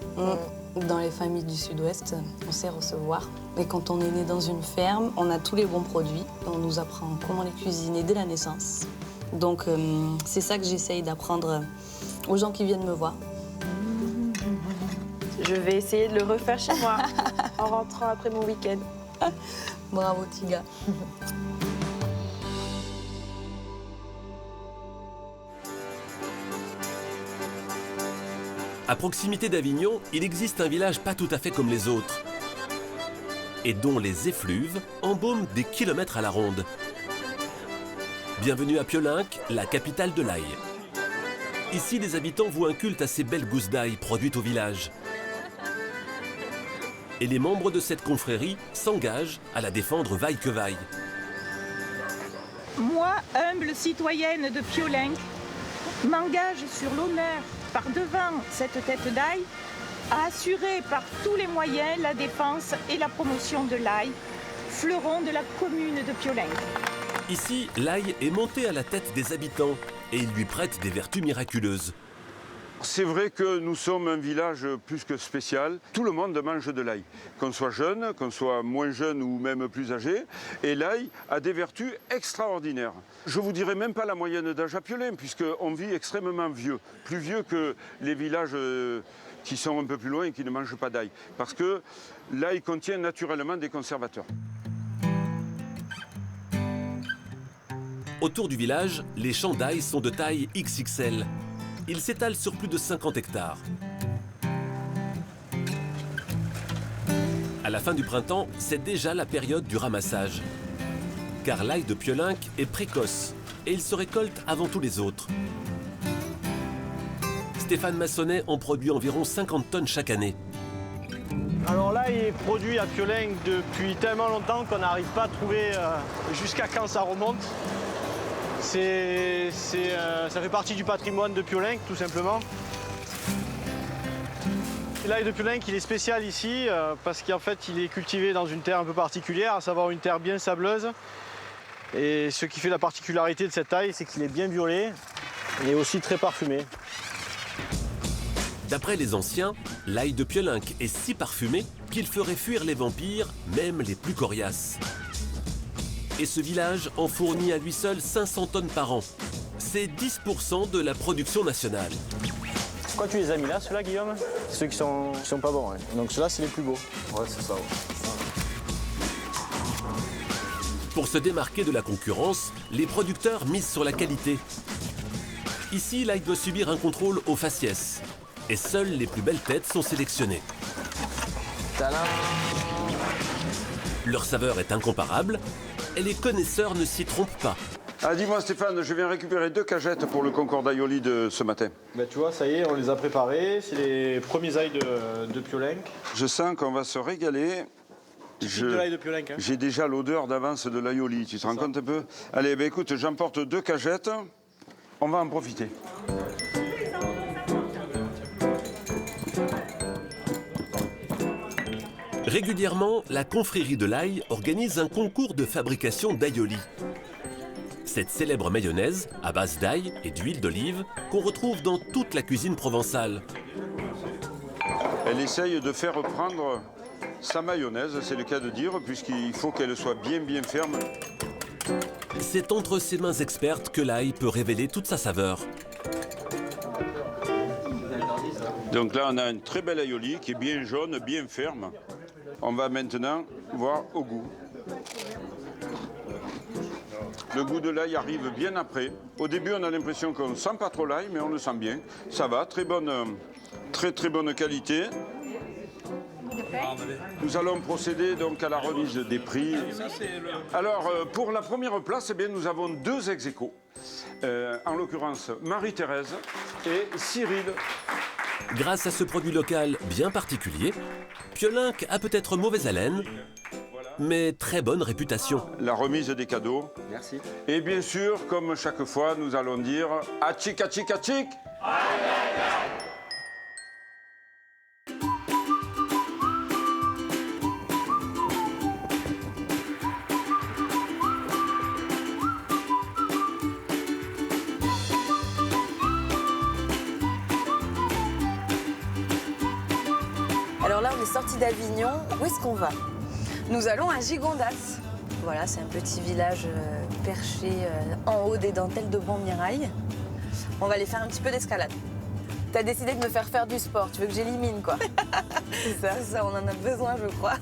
Dans les familles du Sud-Ouest, on sait recevoir. Et quand on est né dans une ferme, on a tous les bons produits. On nous apprend comment les cuisiner dès la naissance. Donc c'est ça que j'essaye d'apprendre aux gens qui viennent me voir. Je vais essayer de le refaire chez moi, en rentrant après mon week-end. Bravo, Tiga. À proximité d'Avignon, il existe un village pas tout à fait comme les autres, et dont les effluves embaument des kilomètres à la ronde. Bienvenue à Piolenc, la capitale de l'ail. Ici, les habitants vouent un culte à ces belles gousses d'ail produites au village. Et les membres de cette confrérie s'engagent à la défendre vaille que vaille. Moi, humble citoyenne de Piolenc, m'engage sur l'honneur par devant cette tête d'ail à assurer par tous les moyens la défense et la promotion de l'ail, fleuron de la commune de Piolenc. Ici, l'ail est monté à la tête des habitants et il lui prête des vertus miraculeuses. C'est vrai que nous sommes un village plus que spécial. Tout le monde mange de l'ail, qu'on soit jeune, qu'on soit moins jeune ou même plus âgé. Et l'ail a des vertus extraordinaires. Je ne vous dirais même pas la moyenne d'âge à Piolenc, puisqu'on vit extrêmement vieux. Plus vieux que les villages qui sont un peu plus loin et qui ne mangent pas d'ail. Parce que l'ail contient naturellement des conservateurs. Autour du village, les champs d'ail sont de taille XXL. Ils s'étalent sur plus de 50 hectares. À la fin du printemps, c'est déjà la période du ramassage. Car l'ail de Piolenc est précoce et il se récolte avant tous les autres. Stéphane Massonnet en produit environ 50 tonnes chaque année. Alors l'ail est produit à Piolenc depuis tellement longtemps qu'on n'arrive pas à trouver jusqu'à quand ça remonte. Ça fait partie du patrimoine de Piolenc, tout simplement. L'ail de Piolenc, il est spécial ici parce qu'en fait, il est cultivé dans une terre un peu particulière, à savoir une terre bien sableuse. Et ce qui fait la particularité de cet ail, c'est qu'il est bien violet et aussi très parfumé. D'après les anciens, l'ail de Piolenc est si parfumé qu'il ferait fuir les vampires, même les plus coriaces. Et ce village en fournit à lui seul 500 tonnes par an. C'est 10% de la production nationale. Pourquoi tu les as mis là, ceux-là, Guillaume? Ceux qui sont pas bons, ouais. Donc ceux-là, c'est les plus beaux. Ouais, c'est ça. Ouais. Pour se démarquer de la concurrence, les producteurs misent sur la qualité. Ici, l'ail doit subir un contrôle au faciès. Et seules les plus belles têtes sont sélectionnées. Tadam! Leur saveur est incomparable et les connaisseurs ne s'y trompent pas. Ah, dis-moi Stéphane, je viens récupérer 2 cagettes pour le concours d'aioli de ce matin. Ben, tu vois, ça y est, on les a préparés. C'est les premiers ailes de Piolenc. Je sens qu'on va se régaler. De l'ail de Piolenc, hein. J'ai déjà l'odeur d'avance de l'aioli, tu te rends compte un peu? Allez, ben écoute, j'emporte 2 cagettes. On va en profiter. Régulièrement, la confrérie de l'ail organise un concours de fabrication d'aioli. Cette célèbre mayonnaise, à base d'ail et d'huile d'olive, qu'on retrouve dans toute la cuisine provençale. Elle essaye de faire prendre sa mayonnaise, c'est le cas de dire, puisqu'il faut qu'elle soit bien ferme. C'est entre ses mains expertes que l'ail peut révéler toute sa saveur. Donc là, on a un très bel aioli qui est bien jaune, bien ferme. On va maintenant voir au goût. Le goût de l'ail arrive bien après. Au début, on a l'impression qu'on ne sent pas trop l'ail, mais on le sent bien. Ça va, très bonne qualité. Nous allons procéder donc à la remise des prix. Alors, pour la première place, eh bien, nous avons 2 ex-aequo. En l'occurrence, Marie-Thérèse et Cyril. Grâce à ce produit local bien particulier, Piolenc a peut-être mauvaise haleine, mais très bonne réputation. La remise des cadeaux. Merci. Et bien sûr, comme chaque fois, nous allons dire Atchik, atchik, atchik. Alors là, on est sorti d'Avignon. Où est-ce qu'on va? Nous allons à Gigondas. Voilà, c'est un petit village perché en haut des dentelles de Montmirail. On va aller faire un petit peu d'escalade. T'as décidé de me faire faire du sport, tu veux que j'élimine quoi? C'est ça, on en a besoin je crois.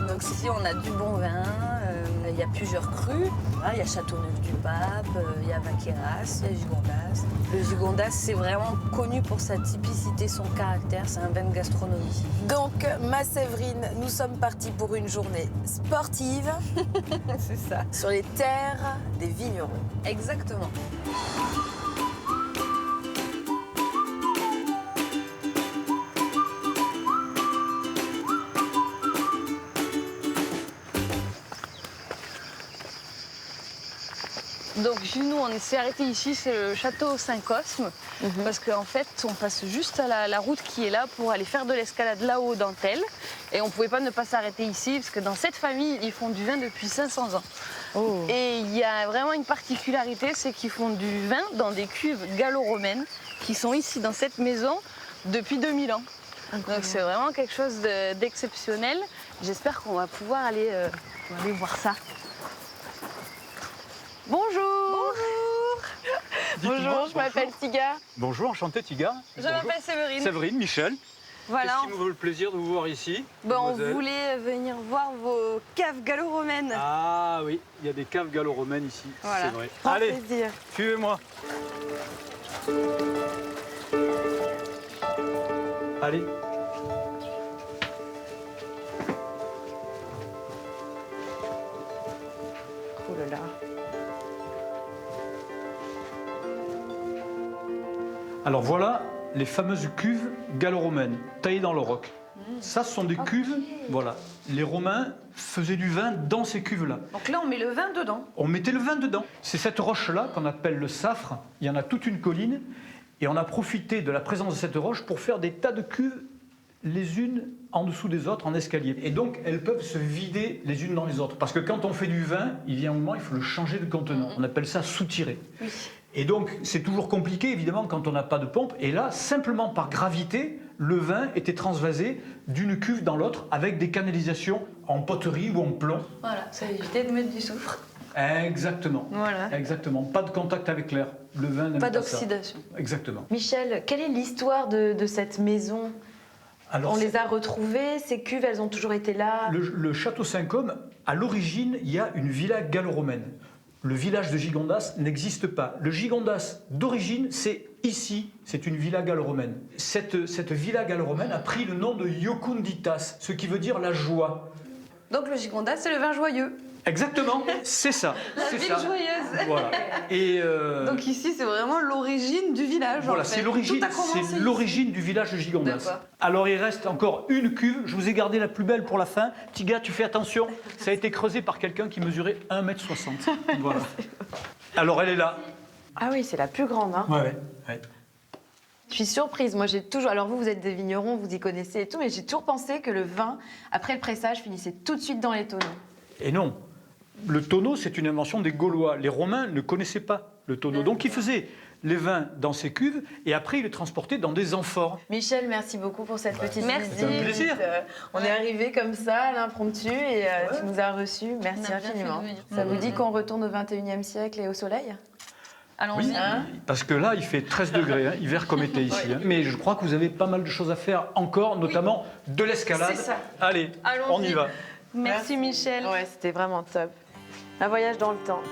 Donc ici on a du bon vin, il y a plusieurs crus. Il y a Châteauneuf-du-Pape, il y a Vaqueras, il y a Gigondas. Le Gigondas, c'est vraiment connu pour sa typicité, son caractère, c'est un vin de gastronomie. Donc, ma Séverine, nous sommes partis pour une journée sportive. C'est ça. Sur les terres des vignerons. Exactement. Donc nous, on s'est arrêté ici, c'est le château Saint-Cosme, parce qu'en fait, on passe juste à la route qui est là pour aller faire de l'escalade là-haut aux dentelles. Et on ne pouvait pas ne pas s'arrêter ici, parce que dans cette famille, ils font du vin depuis 500 ans. Oh. Et il y a vraiment une particularité, c'est qu'ils font du vin dans des cuves gallo-romaines, qui sont ici dans cette maison depuis 2000 ans. Donc c'est vraiment quelque chose d'exceptionnel. J'espère qu'on va pouvoir aller voir ça. Bonjour. Bonjour, je m'appelle Tiga. Bonjour, enchanté Tiga. Je m'appelle Séverine. Séverine, Michel. Voilà. Qu'est-ce qui me vaut le plaisir de vous voir ici? On voulait venir voir vos caves gallo-romaines. Ah oui, il y a des caves gallo-romaines ici, voilà. C'est vrai. Grand Allez, plaisir. suivez-moi. Allez. Oh là là. Alors voilà les fameuses cuves gallo-romaines, taillées dans le roc. Ça, ce sont des cuves, voilà. Les Romains faisaient du vin dans ces cuves-là. Donc là, on met le vin dedans. On mettait le vin dedans. C'est cette roche-là qu'on appelle le Safre. Il y en a toute une colline. Et on a profité de la présence de cette roche pour faire des tas de cuves, les unes en dessous des autres, en escalier. Et donc, elles peuvent se vider les unes dans les autres. Parce que quand on fait du vin, il vient un moment, il faut le changer de contenant. On appelle ça soutirer. Oui. Et donc, c'est toujours compliqué, évidemment, quand on n'a pas de pompe. Et là, simplement par gravité, le vin était transvasé d'une cuve dans l'autre avec des canalisations en poterie ou en plomb. Voilà, ça évitait de mettre du soufre. Exactement. Voilà. Exactement. Pas de contact avec l'air. Le vin n'aime Pas pas ça. d'oxydation. Exactement. Michel, quelle est l'histoire de cette maison? Alors, on les a retrouvées, ces cuves, elles ont toujours été là? Le château Saint-Côme, à l'origine, il y a une villa gallo-romaine. Le village de Gigondas n'existe pas. Le Gigondas d'origine, c'est ici, c'est une villa gallo-romaine. Cette villa gallo-romaine a pris le nom de Iocunditas, ce qui veut dire la joie. Donc le Gigondas, c'est le vin joyeux. Exactement, c'est ça. La c'est ville ça. joyeuse. Voilà. Et Donc ici, c'est vraiment l'origine du village. voilà, en fait. c'est l'origine, Tout a commencé c'est ici. l'origine du village de Gigondas. D'accord. Alors il reste encore une cuve. Je vous ai gardé la plus belle pour la fin. Petit gars, tu fais attention. Ça a été creusé par quelqu'un qui mesurait 1,60 m. Voilà. Alors elle est là. Ah oui, c'est la plus grande. Hein. Ouais. Je suis surprise. Moi, j'ai toujours. Alors vous êtes des vignerons, vous y connaissez et tout, mais j'ai toujours pensé que le vin, après le pressage, finissait tout de suite dans les tonneaux. Et non. Le tonneau, c'est une invention des Gaulois. Les Romains ne connaissaient pas le tonneau. Donc ils faisaient les vins dans ces cuves et après ils les transportaient dans des amphores. Michel, merci beaucoup pour cette petite visite. C'est un plaisir. On est arrivé comme ça, à l'impromptu, et tu nous as reçus. Merci On a bien infiniment. fait de venir. Ça vous dit qu'on retourne au 21e siècle et au soleil? Allons-y. Oui, parce que là, il fait 13 degrés, hein, hiver comme été ici. Hein. Mais je crois que vous avez pas mal de choses à faire encore, notamment de l'escalade. C'est ça. Allez, on y va. Merci Michel. Ouais, c'était vraiment top. Un voyage dans le temps.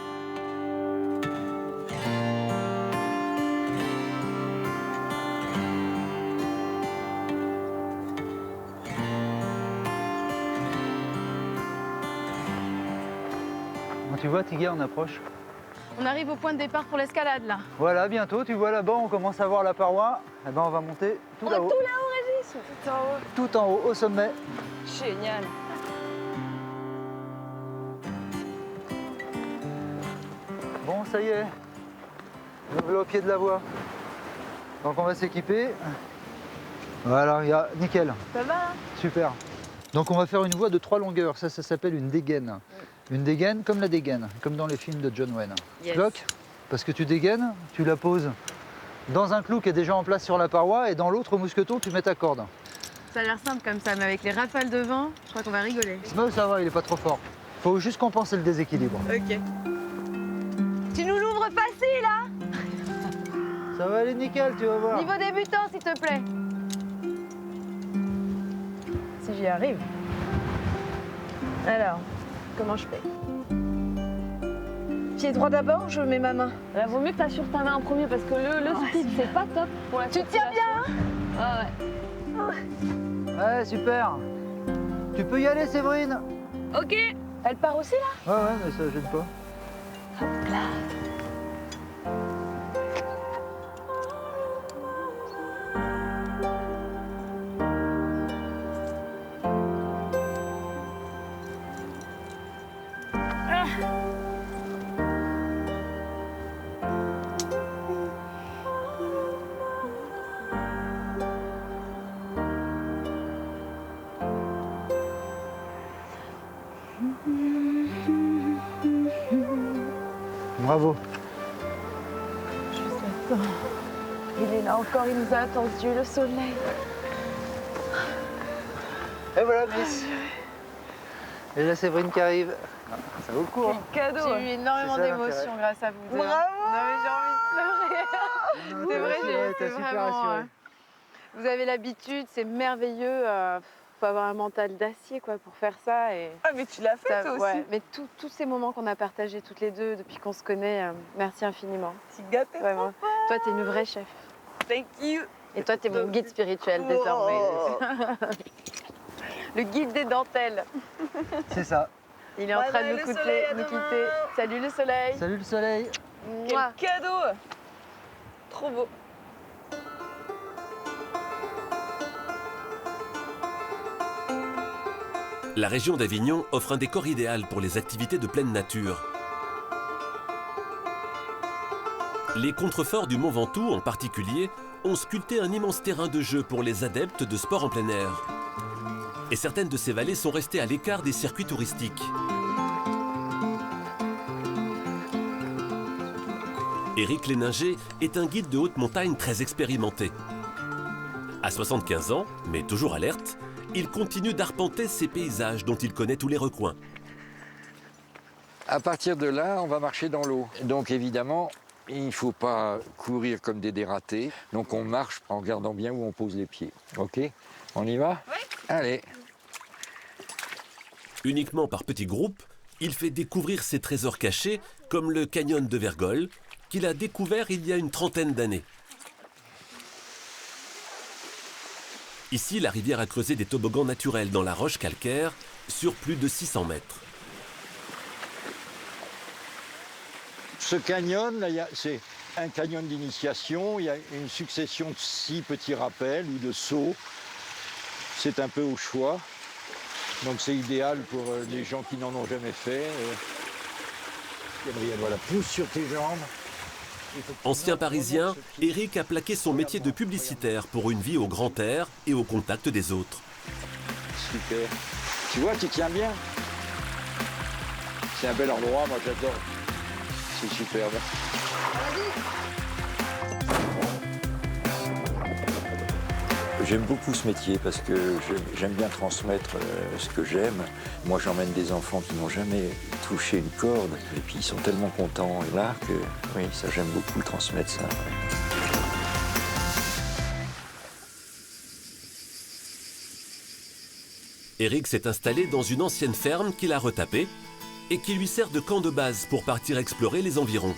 Bon, tu vois, Tiga, on approche. On arrive au point de départ pour l'escalade, là. Voilà, bientôt, tu vois là-bas, on commence à voir la paroi. Eh ben, on va monter tout là-haut. Tout là-haut, Régis. Tout en haut. Tout en haut, au sommet. Génial. Bon, ça y est. Nous voilà au pied de la voie. Donc, on va s'équiper. Voilà, regarde, nickel. Ça va, hein? Super. Donc, on va faire une voie de 3 longueurs. Ça s'appelle une dégaine. Une dégaine comme la dégaine, comme dans les films de John Wayne. Yes. Cloque, parce que tu dégaines, tu la poses dans un clou qui est déjà en place sur la paroi et dans l'autre, au mousqueton, tu mets ta corde. Ça a l'air simple comme ça, mais avec les rafales de vent, je crois qu'on va rigoler. Non, ça va, il est pas trop fort. Faut juste compenser le déséquilibre. Ok. Tu nous l'ouvres facile, là? Ça va aller nickel, tu vas voir. Niveau débutant, s'il te plaît. Si j'y arrive. Alors, comment je fais? Pied droit d'abord, je mets ma main. Il vaut mieux que tu assures ta main en premier parce que le speed, c'est pas top pour la Tu tiens bien, hein? Ah ouais. Ouais, super. Tu peux y aller, Séverine. Ok. Elle part aussi là? Ouais, mais ça gêne pas. Hop là. Bravo. Il est là encore, il nous a attendu, le soleil. Et voilà, Miss. Et là, Séverine qui arrive. Ça vaut le coup, hein. Cadeau. J'ai eu énormément C'est ça, d'émotions l'intérêt. grâce à vous deux. Bravo. Non mais j'ai envie de pleurer. C'est vrai, t'as c'est super vraiment... assuré. Vous avez l'habitude, c'est merveilleux. Faut avoir un mental d'acier quoi pour faire ça. Et Ah mais tu l'as fait toi aussi. Ouais, mais tous ces moments qu'on a partagés toutes les deux depuis qu'on se connaît, merci infiniment. Tu gâtes Vraiment. Toi, t'es une vraie chef. Thank you. Et toi, t'es mon guide spirituel désormais. Le guide des dentelles. C'est ça. Il est en train de nous quitter. Salut le soleil. Salut le soleil. Quel cadeau. Trop beau. La région d'Avignon offre un décor idéal pour les activités de pleine nature. Les contreforts du Mont Ventoux, en particulier, ont sculpté un immense terrain de jeu pour les adeptes de sport en plein air. Et certaines de ces vallées sont restées à l'écart des circuits touristiques. Éric Léninger est un guide de haute montagne très expérimenté. À 75 ans, mais toujours alerte, il continue d'arpenter ces paysages dont il connaît tous les recoins. À partir de là, on va marcher dans l'eau. Donc évidemment, Il ne faut pas courir comme des dératés. Donc on marche en regardant bien où on pose les pieds. OK? On y va? Oui. Allez. Uniquement par petits groupes, il fait découvrir ses trésors cachés, comme le canyon de Vergol, qu'il a découvert il y a une trentaine d'années. Ici, la rivière a creusé des toboggans naturels dans la roche calcaire sur plus de 600 mètres. Ce canyon, là, c'est un canyon d'initiation. Il y a une succession de 6 petits rappels ou de sauts. C'est un peu au choix. Donc c'est idéal pour les gens qui n'en ont jamais fait. Gabriel, voilà, pousse sur tes jambes. Ancien parisien, Éric a plaqué son métier de publicitaire pour une vie au grand air et au contact des autres. Super. Tu vois, tu tiens bien. C'est un bel endroit, moi j'adore. C'est superbe. J'aime beaucoup ce métier parce que j'aime bien transmettre ce que j'aime. Moi, j'emmène des enfants qui n'ont jamais touché une corde et puis ils sont tellement contents là que oui, ça j'aime beaucoup transmettre ça. Éric s'est installé dans une ancienne ferme qu'il a retapée et qui lui sert de camp de base pour partir explorer les environs.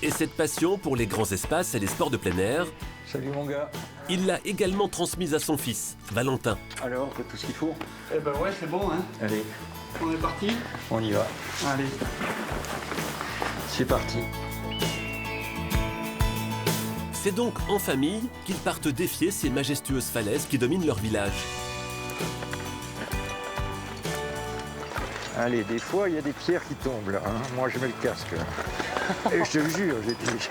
Et cette passion pour les grands espaces et les sports de plein air, salut mon gars. Il l'a également transmise à son fils, Valentin. Alors, t'as tout ce qu'il faut? Eh ben ouais, c'est bon, hein. Allez. On est parti? On y va. Allez. C'est parti. C'est donc en famille qu'ils partent défier ces majestueuses falaises qui dominent leur village. Allez, des fois, il y a des pierres qui tombent là. Hein. Moi, je mets le casque. Là. Et je te le jure, j'ai dit.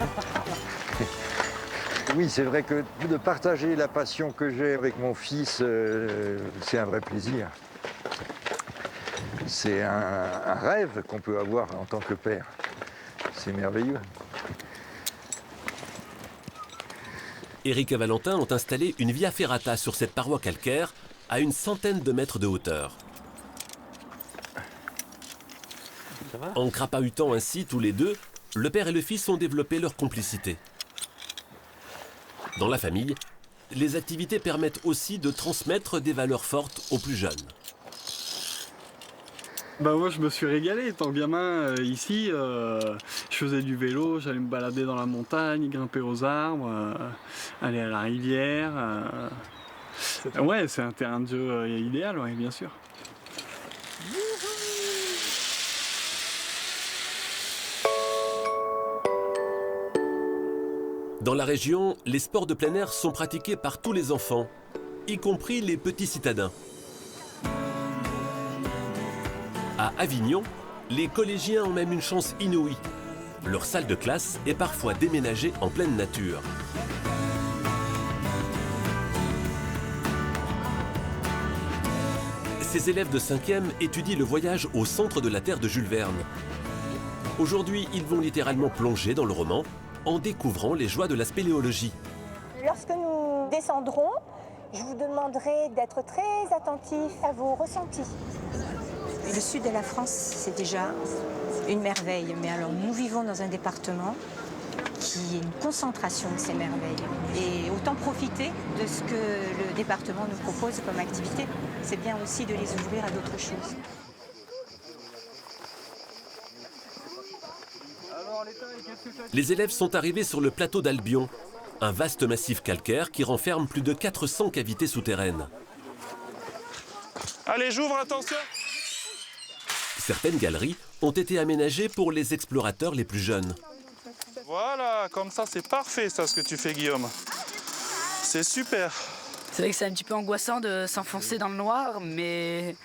Oui, c'est vrai que de partager la passion que j'ai avec mon fils, c'est un vrai plaisir. C'est un rêve qu'on peut avoir en tant que père. C'est merveilleux. Éric et Valentin ont installé une via ferrata sur cette paroi calcaire à une centaine de mètres de hauteur. En crapahutant ainsi tous les deux, le père et le fils ont développé leur complicité. Dans la famille, les activités permettent aussi de transmettre des valeurs fortes aux plus jeunes. Bah moi je me suis régalé étant gamin ici, je faisais du vélo, j'allais me balader dans la montagne, grimper aux arbres, aller à la rivière. Ouais, c'est un terrain de jeu idéal, ouais, bien sûr. Dans la région, les sports de plein air sont pratiqués par tous les enfants, y compris les petits citadins. À Avignon, les collégiens ont même une chance inouïe. Leur salle de classe est parfois déménagée en pleine nature. Ces élèves de 5e étudient le voyage au centre de la Terre de Jules Verne. Aujourd'hui, ils vont littéralement plonger dans le roman en découvrant les joies de la spéléologie. Lorsque nous descendrons, je vous demanderai d'être très attentifs à vos ressentis. Le sud de la France, c'est déjà une merveille. Mais alors, nous vivons dans un département qui est une concentration de ces merveilles. Et autant profiter de ce que le département nous propose comme activité. C'est bien aussi de les ouvrir à d'autres choses. Les élèves sont arrivés sur le plateau d'Albion, un vaste massif calcaire qui renferme plus de 400 cavités souterraines. Allez, j'ouvre, attention! Certaines galeries ont été aménagées pour les explorateurs les plus jeunes. Voilà, comme ça c'est parfait ça ce que tu fais Guillaume. C'est super. C'est vrai que c'est un petit peu angoissant de s'enfoncer dans le noir, mais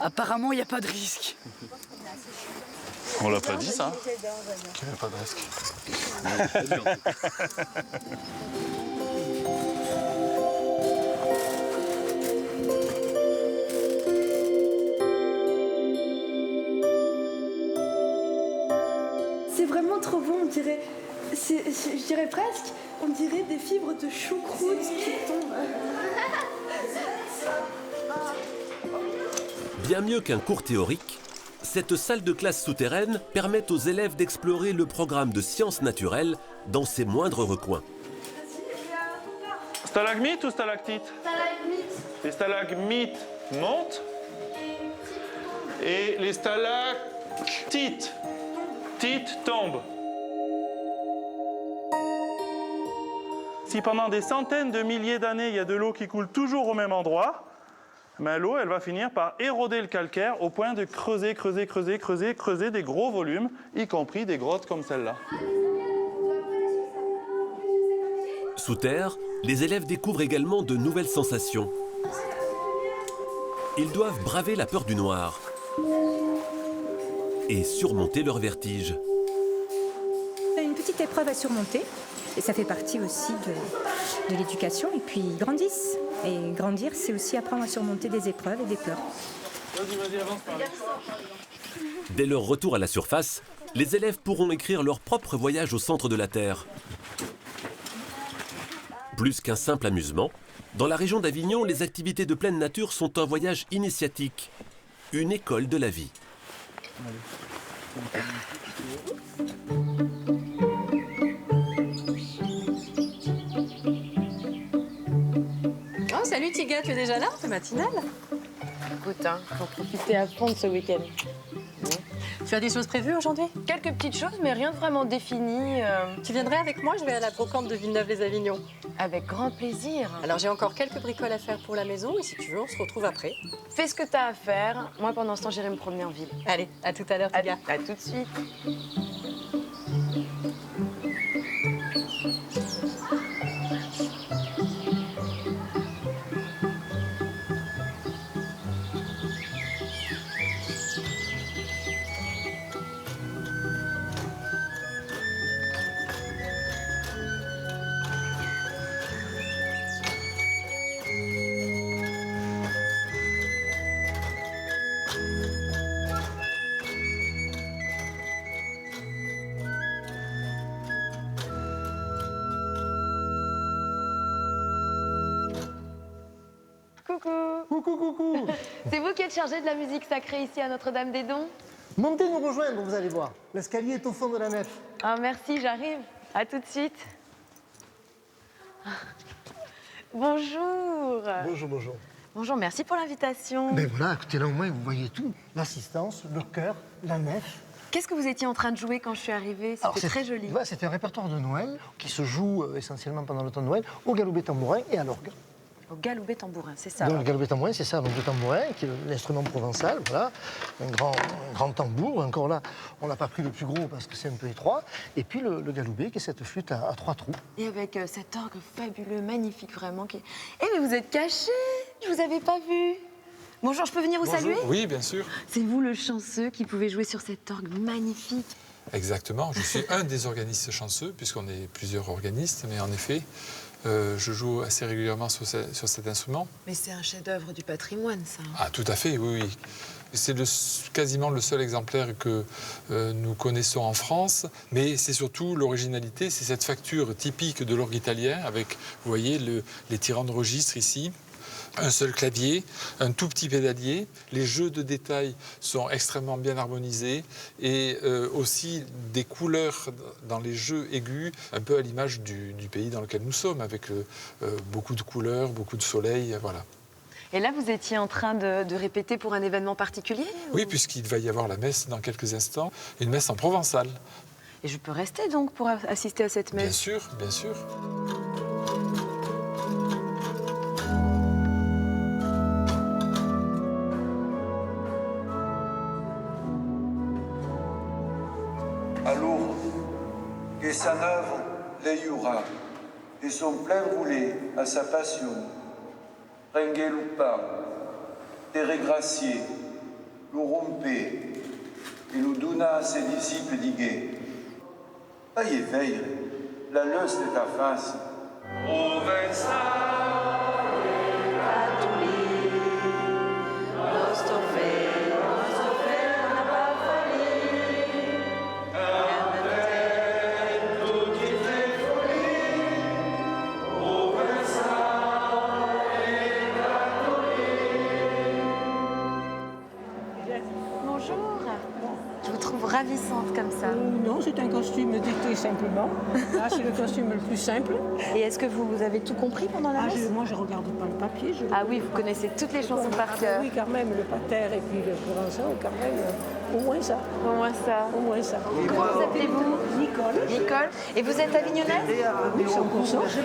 apparemment il n'y a pas de risque. On l'a pas dit ça, qu'il n'y avait pas de risque. C'est vraiment trop bon, on dirait, je dirais presque, on dirait des fibres de choucroute qui tombent. Bien mieux qu'un cours théorique, Cette salle de classe souterraine permet aux élèves d'explorer le programme de sciences naturelles dans ses moindres recoins. Stalagmite ou stalactite? Stalagmite. Les stalagmites montent et les stalactites tombent. Si pendant des centaines de milliers d'années, il y a de l'eau qui coule toujours au même endroit, ben l'eau, elle va finir par éroder le calcaire au point de creuser des gros volumes, y compris des grottes comme celle-là. Sous terre, les élèves découvrent également de nouvelles sensations. Ils doivent braver la peur du noir et surmonter leur vertige. Une petite épreuve à surmonter, et ça fait partie aussi de l'éducation, et puis ils grandissent. Et grandir, c'est aussi apprendre à surmonter des épreuves et des peurs. Vas-y, avance par là. Dès leur retour à la surface, les élèves pourront écrire leur propre voyage au centre de la Terre. Plus qu'un simple amusement, dans la région d'Avignon, les activités de pleine nature sont un voyage initiatique, une école de la vie. Oh, salut Tiga, tu es déjà là? C'est matinal. Écoute, faut profiter à fond de ce week-end. Tu as des choses prévues aujourd'hui? Quelques petites choses, mais rien de vraiment défini. Tu viendrais avec moi? Je vais à la brocante de Villeneuve-les-Avignon. Avec grand plaisir. Alors j'ai encore quelques bricoles à faire pour la maison et si tu veux, on se retrouve après. Fais ce que t'as à faire. Moi, pendant ce temps, j'irai me promener en ville. Allez, à tout à l'heure, Tiga. À tout de suite. Coucou. C'est vous qui êtes chargé de la musique sacrée ici à Notre-Dame-des-Dons? Montez nous rejoindre, vous allez voir. L'escalier est au fond de la nef. Ah, merci, j'arrive. À tout de suite. Bonjour. Bonjour. Bonjour, merci pour l'invitation. Ben voilà, écoutez, là au moins vous voyez tout. L'assistance, le chœur, la nef. Qu'est-ce que vous étiez en train de jouer quand je suis arrivée? C'était très joli. Voilà, c'était un répertoire de Noël qui se joue essentiellement pendant le temps de Noël au galoubet tambourin et à l'orgue. Au galoubet tambourin, c'est ça? Donc, le galoubet tambourin, c'est ça, donc le tambourin, qui est l'instrument provençal, voilà, un grand tambour. Encore là, on n'a pas pris le plus gros parce que c'est un peu étroit. Et puis le galoubet, qui est cette flûte à 3 trous. Et avec cet orgue fabuleux, magnifique vraiment. Eh mais vous êtes caché, je vous avais pas vu. Bonjour, je peux venir vous saluer? Oui, bien sûr. C'est vous le chanceux qui pouvez jouer sur cet orgue magnifique. Exactement, je suis un des organistes chanceux, puisqu'on est plusieurs organistes, mais en effet, je joue assez régulièrement sur cet instrument. Mais c'est un chef-d'œuvre du patrimoine, ça. Ah, tout à fait, oui. C'est quasiment le seul exemplaire que nous connaissons en France, mais c'est surtout l'originalité, c'est cette facture typique de l'orgue italien, avec, vous voyez, les tirants de registre ici. Un seul clavier, un tout petit pédalier. Les jeux de détails sont extrêmement bien harmonisés et aussi des couleurs dans les jeux aigus, un peu à l'image du pays dans lequel nous sommes, avec beaucoup de couleurs, beaucoup de soleil, voilà. Et là, vous étiez en train de répéter pour un événement particulier? Oui, puisqu'il va y avoir la messe dans quelques instants, une messe en provençal. Et je peux rester donc pour assister à cette messe? Bien sûr, bien sûr. À Lourdes, que sa œuvre l'ayura, et son plein voulait à sa passion. Prengue lupa, te regracier, lo rompe, et nous donna à ses disciples diguer. Aïe veille, la lust de ta face. Bonjour. ravissante comme ça. Non, c'est un costume dicté simplement. Là, c'est le costume le plus simple. Et est-ce que vous avez tout compris pendant la messe? Moi, je regarde pas le papier. Ah oui, vous connaissez toutes les chansons par cœur. Oui, quand même, le pater et puis le provençal, quand même, au moins ça. Au moins ça. Au moins ça. Comment vous appelez-vous? Nicole. Nicole. Et vous êtes avignonnaise? Oui, 100%. Je suis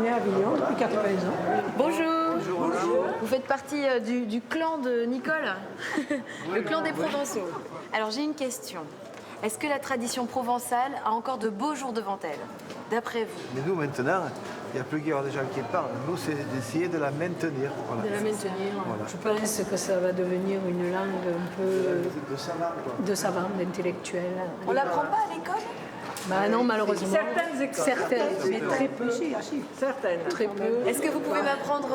née à Avignon depuis 80 ans. Bonjour. Bonjour. Vous faites partie du clan de Nicole, le clan des Provençaux. Alors j'ai une question. Est-ce que la tradition provençale a encore de beaux jours devant elle, d'après vous? Mais nous, maintenant, il n'y a plus qu'il y aura des gens qui parlent. Nous, c'est d'essayer de la maintenir. Voilà. De la maintenir. Voilà. Je pense que ça va devenir une langue un peu de savant, d'intellectuel. On l'apprend pas à l'école? Bah non, malheureusement. Certaines écoles. Certaines, mais très peu. Si, certaines. Très peu. Est-ce que vous pouvez m'apprendre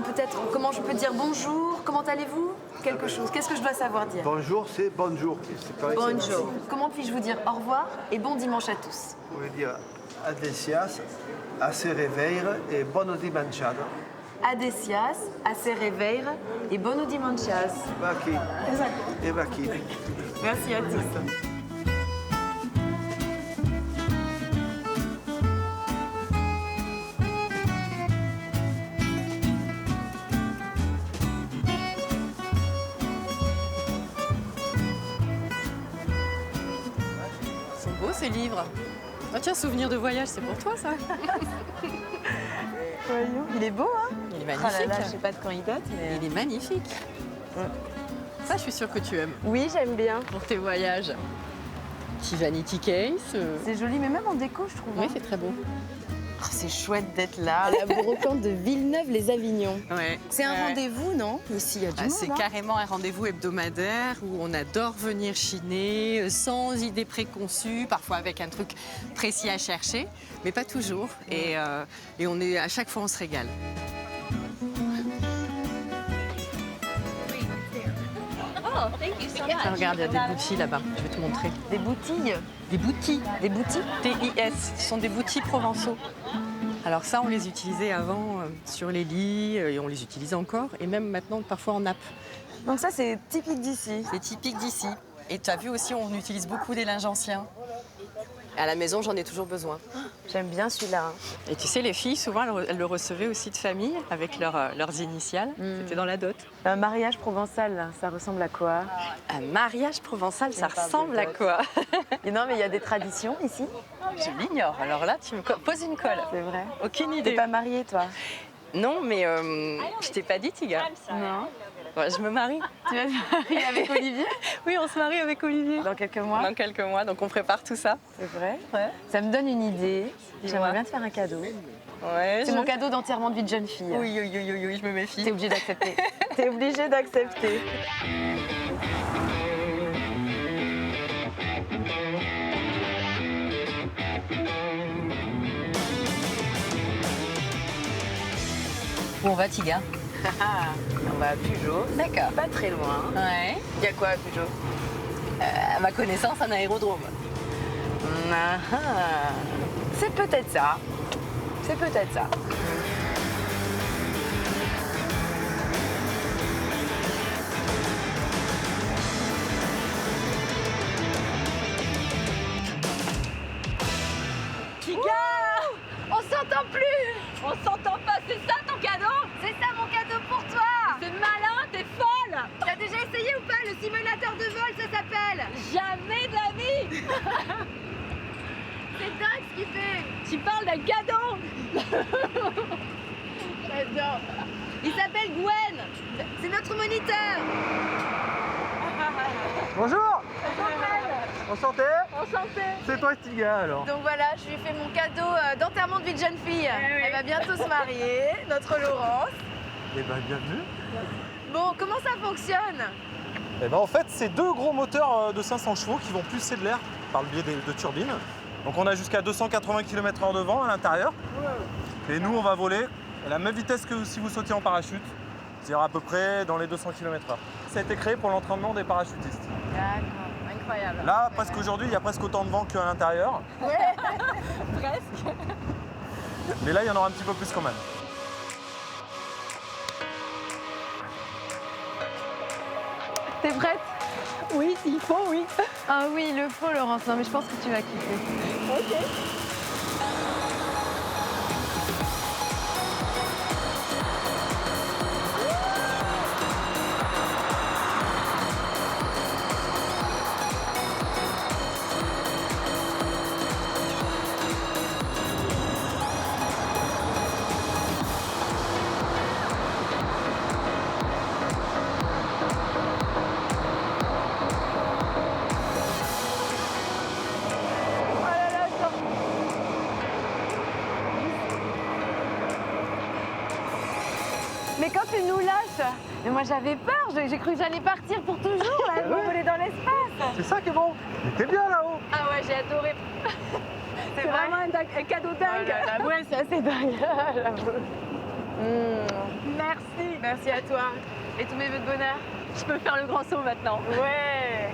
peut-être comment je peux dire bonjour? Comment allez-vous? Quelque chose. Qu'est-ce que je dois savoir dire? Bonjour, c'est bonjour. Bonjour. Comment puis-je vous dire au revoir et bon dimanche à tous? Vous pouvez dire adesias, a se reveire et bonne dimanchada. Adesias, a se reveire et bonne dimanchas. Vaki. Et vaki. Merci à tous. Ces livres. Ah tiens, souvenir de voyage, c'est pour toi ça. Voyons. Il est beau, hein? Il est magnifique. Oh là là, je sais pas de quand il date, mais... Il est magnifique. Ça, je suis sûre que tu aimes. Oui, j'aime bien. Pour tes voyages. Petit vanity case. C'est joli, mais même en déco, je trouve. Oui, c'est très beau. Oh, c'est chouette d'être là, à la brocante de Villeneuve-les-Avignon. Ouais. C'est un rendez-vous, non? Ici, il y a du monde. C'est carrément un rendez-vous hebdomadaire où on adore venir chiner sans idée préconçue, parfois avec un truc précis à chercher, mais pas toujours. Et on est, à chaque fois, on se régale. Ah, regarde, il y a des boutilles là-bas, je vais te montrer. Des boutilles? Des boutilles. Des boutiques? TIS, ce sont des boutiques provençaux. Alors ça, on les utilisait avant sur les lits, et on les utilise encore, et même maintenant parfois en nappe. Donc ça, c'est typique d'ici? C'est typique d'ici. Et tu as vu aussi, on utilise beaucoup des linges anciens. À la maison, j'en ai toujours besoin. J'aime bien celui-là. Et tu sais, les filles, souvent, elles le recevaient aussi de famille, avec leurs initiales. C'était dans la dot. Un mariage provençal, ça ressemble à quoi? Un mariage provençal, ça ressemble à quoi? Non, mais il y a des traditions ici? Je l'ignore. Alors là, tu me poses une colle. C'est vrai. Aucune idée. T'es pas mariée, toi? Non, mais je t'ai pas dit, Tiga. Non. Ouais, je me marie. Tu vas te marier avec Olivier? Oui, on se marie avec Olivier. Dans quelques mois? Dans quelques mois, donc on prépare tout ça. C'est vrai? Ouais. Ça me donne une idée. J'aimerais bien te faire un cadeau. Ouais, c'est mon cadeau d'enterrement de vie de jeune fille. Oui, je me méfie. T'es obligée d'accepter. T'es obligée d'accepter. Où on va, Tiga? On va à Pugeot. D'accord. Pas très loin. Ouais. Il y a quoi à Pugeot? À ma connaissance, un aérodrome. C'est peut-être ça. C'est peut-être ça. Tiga! On s'entend plus! On s'entend pas, c'est ça ton cadeau? C'est ça mon cadeau pour toi! C'est malin, t'es folle! T'as déjà essayé ou pas? Le simulateur de vol, ça s'appelle! Jamais de la vie! C'est dingue ce qu'il fait! Tu parles d'un cadeau! J'adore! Il s'appelle Gwen! C'est notre moniteur! Bonjour! Enchanté! Enchanté! C'est toi Tiga alors? Donc voilà, je lui fais mon cadeau d'enterrement de vie de jeune fille. Elle va bientôt se marier, notre Laurence. Eh ben bienvenue! Bon, comment ça fonctionne? Eh ben en fait, c'est deux gros moteurs de 500 chevaux qui vont pousser de l'air par le biais de turbines. Donc on a jusqu'à 280 km/h de vent à l'intérieur. Et nous, on va voler à la même vitesse que si vous sautiez en parachute, c'est-à-dire à peu près dans les 200 km/h. Ça a été créé pour l'entraînement des parachutistes. D'accord, incroyable. Là, presque aujourd'hui, il y a presque autant de vent qu'à l'intérieur. Ouais, presque. Mais là, il y en aura un petit peu plus quand même. T'es prête? Oui. Il faut, oui. Ah oui, il le faut, Laurence. Non, mais je pense que tu vas kiffer. Ok. Mais quand tu nous lâches, mais moi j'avais peur, j'ai cru que j'allais partir pour toujours, là, voler dans l'espace. C'est ça qui est bon. T'es bien là-haut. Ah ouais, j'ai adoré. C'est vraiment un cadeau dingue. Ouais, c'est assez dingue, j'avoue. Merci. Merci à toi. Et tous mes vœux de bonheur. Je peux faire le grand saut maintenant. Ouais.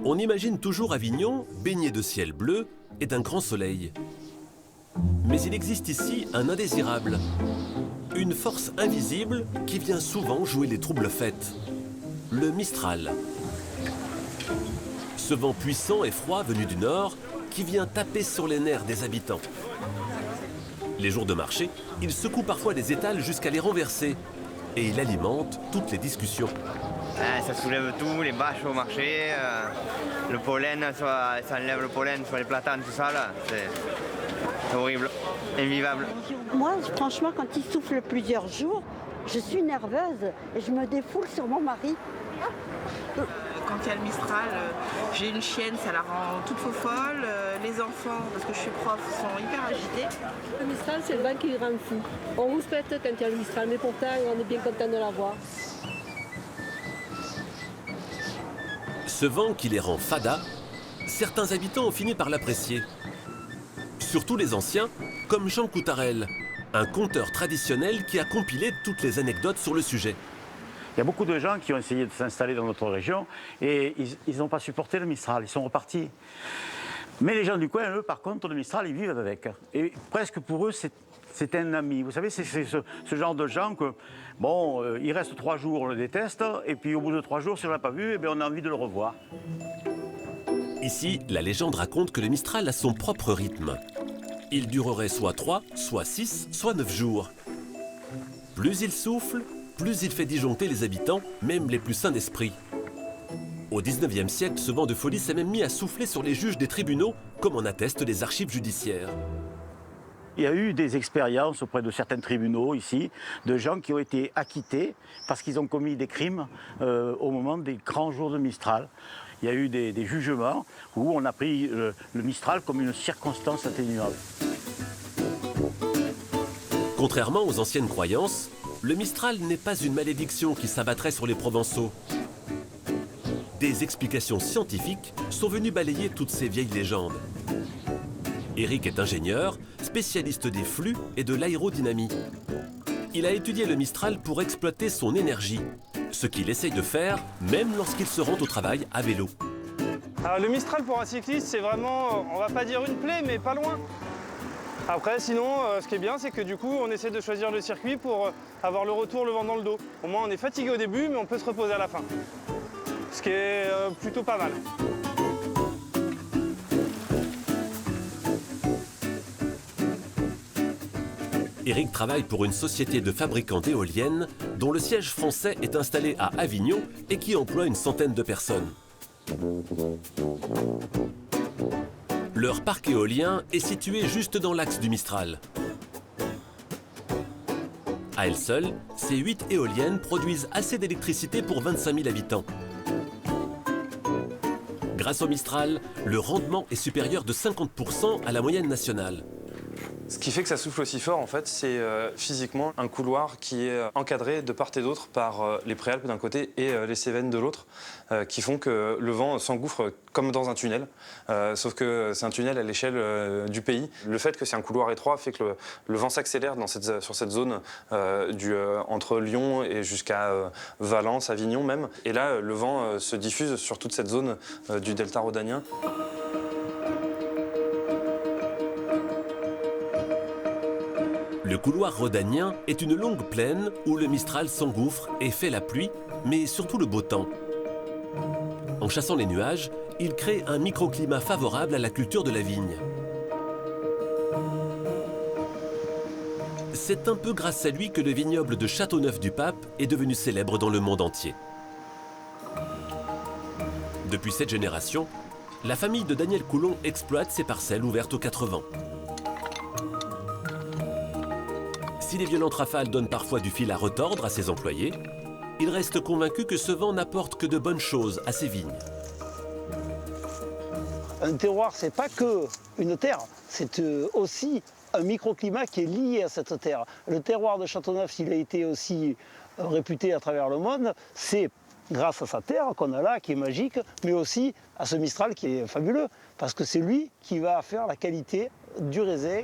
On imagine toujours Avignon baigné de ciel bleu et d'un grand soleil. Mais il existe ici un indésirable, une force invisible qui vient souvent jouer les troubles fêtes, le Mistral. Ce vent puissant et froid venu du nord qui vient taper sur les nerfs des habitants. Les jours de marché, il secoue parfois des étals jusqu'à les renverser et il alimente toutes les discussions. Ça soulève tout, les bâches au marché, le pollen, ça enlève le pollen sur les platanes, tout ça là, c'est horrible, invivable. Moi, franchement, quand il souffle plusieurs jours, je suis nerveuse et je me défoule sur mon mari. Quand il y a le Mistral, j'ai une chienne, ça la rend toute folle. Les enfants, parce que je suis prof, sont hyper agités. Le Mistral, c'est le vent qui rend fou. On rouspète quand il y a le Mistral, mais pourtant, on est bien content de l'avoir. Ce vent qui les rend fada, certains habitants ont fini par l'apprécier. Surtout les anciens, comme Jean Coutarel, un conteur traditionnel qui a compilé toutes les anecdotes sur le sujet. Il y a beaucoup de gens qui ont essayé de s'installer dans notre région et ils n'ont pas supporté le Mistral, ils sont repartis. Mais les gens du coin, eux, par contre, le Mistral, ils vivent avec. Et presque pour eux, c'est un ami. Vous savez, c'est ce genre de gens que, bon, il reste 3 jours, on le déteste, et puis au bout de 3 jours, si on ne l'a pas vu, eh bien, on a envie de le revoir. Ici, la légende raconte que le Mistral a son propre rythme. Il durerait soit 3, soit 6, soit 9 jours. Plus il souffle, plus il fait disjoncter les habitants, même les plus sains d'esprit. Au XIXe siècle, ce vent de folie s'est même mis à souffler sur les juges des tribunaux, comme en attestent les archives judiciaires. Il y a eu des expériences auprès de certains tribunaux ici, de gens qui ont été acquittés parce qu'ils ont commis des crimes au moment des grands jours de Mistral. Il y a eu des jugements où on a pris le Mistral comme une circonstance atténuable. Contrairement aux anciennes croyances, le Mistral n'est pas une malédiction qui s'abattrait sur les Provençaux. Des explications scientifiques sont venues balayer toutes ces vieilles légendes. Éric est ingénieur, spécialiste des flux et de l'aérodynamie. Il a étudié le Mistral pour exploiter son énergie, ce qu'il essaye de faire même lorsqu'il se rend au travail à vélo. Alors, le Mistral pour un cycliste, c'est vraiment, on va pas dire une plaie, mais pas loin. Après, sinon, ce qui est bien, c'est que du coup, on essaie de choisir le circuit pour avoir le retour, le vent dans le dos. Au moins, on est fatigué au début, mais on peut se reposer à la fin. Ce qui est plutôt pas mal. Éric travaille pour une société de fabricants d'éoliennes dont le siège français est installé à Avignon et qui emploie une centaine de personnes. Leur parc éolien est situé juste dans l'axe du Mistral. À elles seules, ces 8 éoliennes produisent assez d'électricité pour 25 000 habitants. Grâce au Mistral, le rendement est supérieur de 50% à la moyenne nationale. Ce qui fait que ça souffle aussi fort, en fait, c'est physiquement un couloir qui est encadré de part et d'autre par les Préalpes d'un côté et les Cévennes de l'autre, qui font que le vent s'engouffre comme dans un tunnel, sauf que c'est un tunnel à l'échelle du pays. Le fait que c'est un couloir étroit fait que le vent s'accélère sur cette zone entre Lyon et jusqu'à Valence, Avignon même. Et là, le vent se diffuse sur toute cette zone du delta rhodanien. Le Le couloir rhodanien est une longue plaine où le Mistral s'engouffre et fait la pluie, mais surtout le beau temps. En chassant les nuages, il crée un microclimat favorable à la culture de la vigne. C'est un peu grâce à lui que le vignoble de Châteauneuf-du-Pape est devenu célèbre dans le monde entier. Depuis cette génération, la famille de Daniel Coulon exploite ces parcelles ouvertes aux 4 vents. Si les violentes rafales donnent parfois du fil à retordre à ses employés, il reste convaincu que ce vent n'apporte que de bonnes choses à ses vignes. Un terroir, c'est pas que une terre, c'est aussi un microclimat qui est lié à cette terre. Le terroir de Châteauneuf, s'il a été aussi réputé à travers le monde, c'est grâce à sa terre qu'on a là, qui est magique, mais aussi à ce Mistral qui est fabuleux, parce que c'est lui qui va faire la qualité du raisin.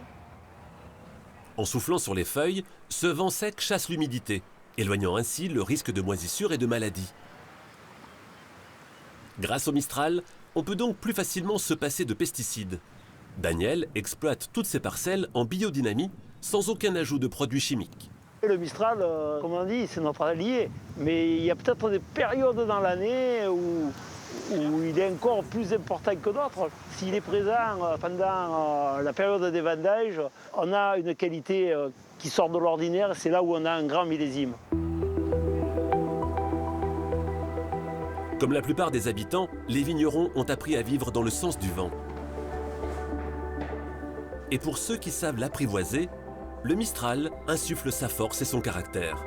En soufflant sur les feuilles, ce vent sec chasse l'humidité, éloignant ainsi le risque de moisissure et de maladie. Grâce au Mistral, on peut donc plus facilement se passer de pesticides. Daniel exploite toutes ses parcelles en biodynamie, sans aucun ajout de produits chimiques. Le Mistral, comme on dit, c'est notre allié, mais il y a peut-être des périodes dans l'année où il est encore plus important que d'autres. S'il est présent pendant la période des vendages, on a une qualité qui sort de l'ordinaire, c'est là où on a un grand millésime. Comme la plupart des habitants, les vignerons ont appris à vivre dans le sens du vent. Et pour ceux qui savent l'apprivoiser, le Mistral insuffle sa force et son caractère.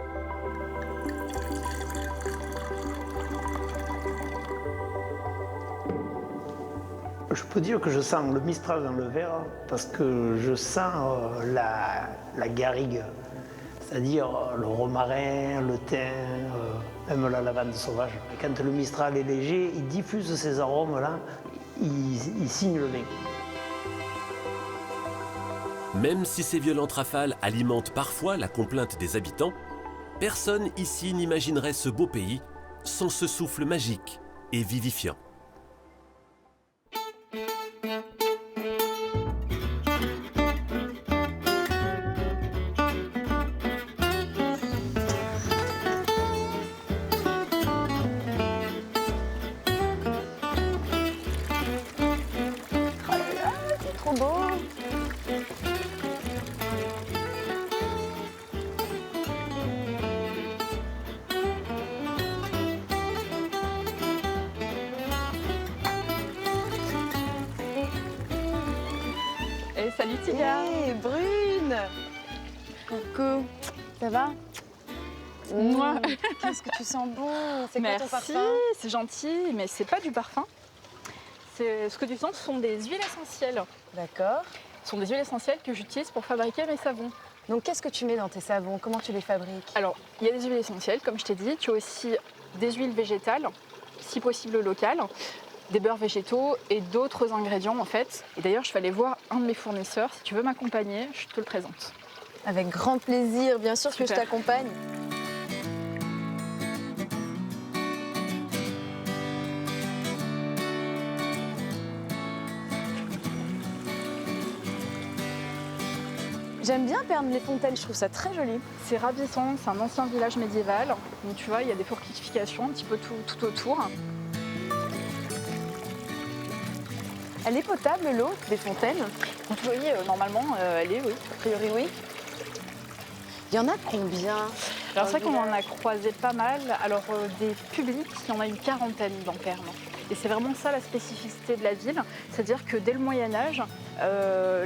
Je peux dire que je sens le Mistral dans le verre parce que je sens la garrigue, c'est-à-dire le romarin, le thym, même la lavande sauvage. Et quand le Mistral est léger, il diffuse ces arômes-là, il signe le vin. Même si ces violentes rafales alimentent parfois la complainte des habitants, personne ici n'imaginerait ce beau pays sans ce souffle magique et vivifiant. C'est trop beau. Et salut Tiga. Hey, Brune. Coucou. Ça va? Moi. Qu'est-ce que tu sens bon. C'est quoi ton Merci, parfum? c'est gentil, mais c'est pas du parfum. Ce que tu sens, ce sont des huiles essentielles. D'accord. Ce sont des huiles essentielles que j'utilise pour fabriquer mes savons. Donc qu'est-ce que tu mets dans tes savons? Comment tu les fabriques? Alors, il y a des huiles essentielles, comme je t'ai dit. Tu as aussi des huiles végétales, si possible locales, des beurres végétaux et d'autres ingrédients en fait. Et d'ailleurs, je vais aller voir un de mes fournisseurs. Si tu veux m'accompagner, je te le présente. Avec grand plaisir, bien sûr que je t'accompagne. J'aime bien Pernes-les-Fontaines, je trouve ça très joli. C'est ravissant, c'est un ancien village médiéval. Donc tu vois, il y a des fortifications un petit peu tout autour. Elle est potable, l'eau des fontaines? Donc oui, normalement, elle est, oui. A priori, oui. Il y en a combien? Alors c'est vrai qu'on en a croisé pas mal. Alors des publics, il y en a une quarantaine dans Pernes. Et c'est vraiment ça la spécificité de la ville. C'est-à-dire que dès le Moyen-Âge,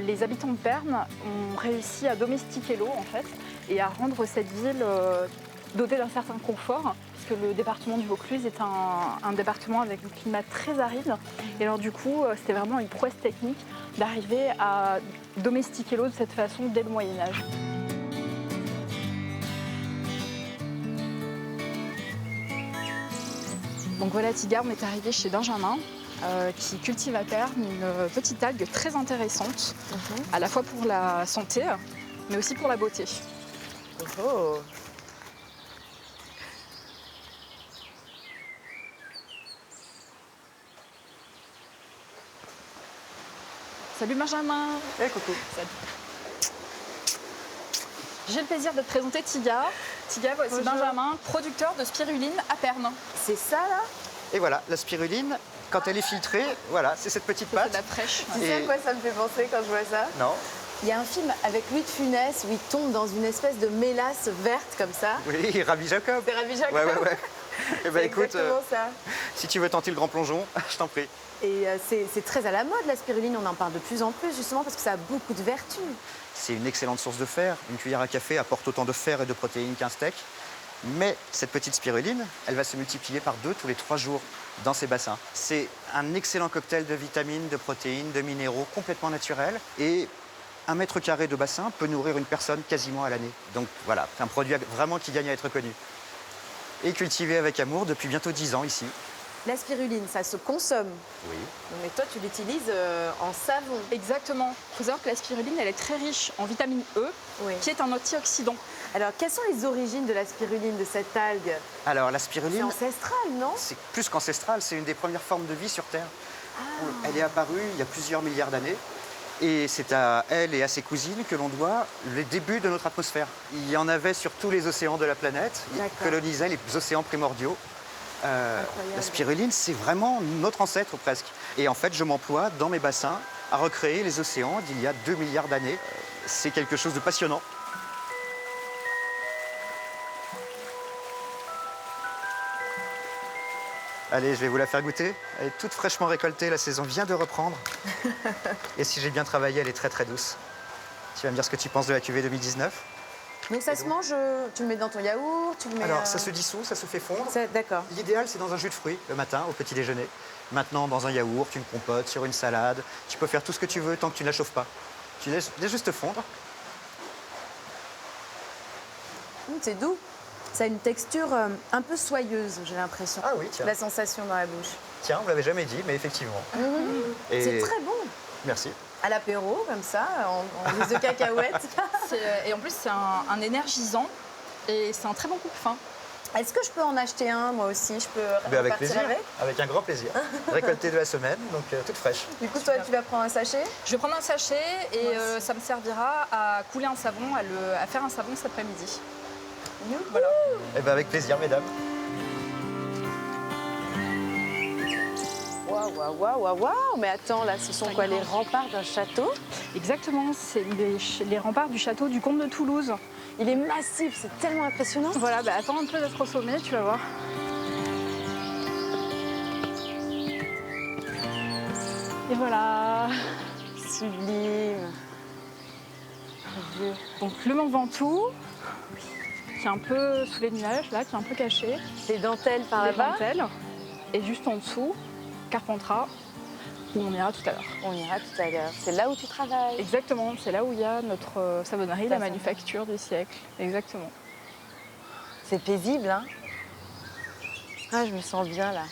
les habitants de Pernes ont réussi à domestiquer l'eau en fait et à rendre cette ville dotée d'un certain confort. Parce que le département du Vaucluse est un département avec un climat très aride. Et alors du coup, c'était vraiment une prouesse technique d'arriver à domestiquer l'eau de cette façon dès le Moyen-Âge. Donc voilà, Tiga, on est arrivé chez Benjamin, qui cultive à Pernes une petite algue très intéressante, à la fois pour la santé, mais aussi pour la beauté. Oh. Salut Benjamin. Hey, coucou. Salut. J'ai le plaisir de te présenter Tiga. Tiga, voici Bonjour. Benjamin, producteur de spiruline à Pernes. C'est ça là? Et voilà, la spiruline, quand elle est filtrée, voilà, c'est cette petite pâte. C'est de la fraîche. Tu sais à quoi ça me fait penser quand je vois ça? Non. Il y a un film avec Louis de Funès où il tombe dans une espèce de mélasse verte comme ça. Oui, Rabbi Jacob. C'est Rabbi Jacob. Ouais. Eh ben, écoute, exactement ça. si tu veux tenter le grand plongeon, je t'en prie. Et c'est très à la mode la spiruline, on en parle de plus en plus justement parce que ça a beaucoup de vertus. C'est une excellente source de fer. Une cuillère à café apporte autant de fer et de protéines qu'un steak. Mais cette petite spiruline, elle va se multiplier par 2 tous les 3 jours dans ces bassins. C'est un excellent cocktail de vitamines, de protéines, de minéraux complètement naturel. Et 1 mètre carré de bassin peut nourrir une personne quasiment à l'année. Donc voilà, c'est un produit vraiment qui gagne à être connu. Et cultivé avec amour depuis bientôt 10 ans ici. La spiruline, ça se consomme. Oui. Mais toi, tu l'utilises en savon. Exactement. Il faut savoir que la spiruline, elle est très riche en vitamine E, qui est un antioxydant. Alors, quelles sont les origines de la spiruline, de cette algue? Alors la spiruline... C'est ancestral, non? C'est plus qu'ancestral, c'est une des premières formes de vie sur Terre. Elle est apparue il y a plusieurs milliards d'années. Et c'est à elle et à ses cousines que l'on doit le début de notre atmosphère. Il y en avait sur tous les océans de la planète. Ils colonisaient les océans primordiaux. La spiruline, c'est vraiment notre ancêtre presque. Et en fait, je m'emploie dans mes bassins à recréer les océans d'il y a 2 milliards d'années. C'est quelque chose de passionnant. Allez, je vais vous la faire goûter. Elle est toute fraîchement récoltée, la saison vient de reprendre. Et si j'ai bien travaillé, elle est très très douce. Tu vas me dire ce que tu penses de la cuvée 2019. Donc ça se mange, tu le mets dans ton yaourt, tu le mets... Alors ça se dissout, ça se fait fondre. D'accord. L'idéal, c'est dans un jus de fruits le matin, au petit déjeuner. Maintenant, dans un yaourt, une compote, sur une salade. Tu peux faire tout ce que tu veux tant que tu ne la chauffes pas. Tu laisses juste fondre. C'est doux. Ça a une texture un peu soyeuse, j'ai l'impression. Ah oui, tiens. La sensation dans la bouche. Tiens, on ne l'avait jamais dit, mais effectivement. C'est très bon. Merci. À l'apéro, comme ça, en guise de cacahuètes. Et en plus, c'est un énergisant et c'est un très bon coupe-faim. Est-ce que je peux en acheter un, moi aussi? Je peux avec repartir plaisir, avec un grand plaisir. Récoltée de la semaine, donc toute fraîche. Du coup, toi, tu vas prendre un sachet? Je vais prendre un sachet et ça me servira à couler un savon, à faire un savon cet après-midi. Voilà. Et ben avec plaisir, mesdames. Waouh, mais attends, là, ce sont quoi, les remparts d'un château? Exactement, c'est les remparts du château du comte de Toulouse. Il est massif, c'est tellement impressionnant. Voilà, attends un peu d'être au sommet, tu vas voir. Et voilà. Sublime. Donc le Mont Ventoux, qui est un peu sous les nuages, là, qui est un peu caché. Les dentelles par là-bas. Dentelles. Et juste en dessous, Carpentras, où on ira tout à l'heure. On ira tout à l'heure. C'est là où tu travailles? Exactement, c'est là où il y a notre savonnerie, la manufacture du siècle. Exactement. C'est paisible, hein? Ah, je me sens bien, là.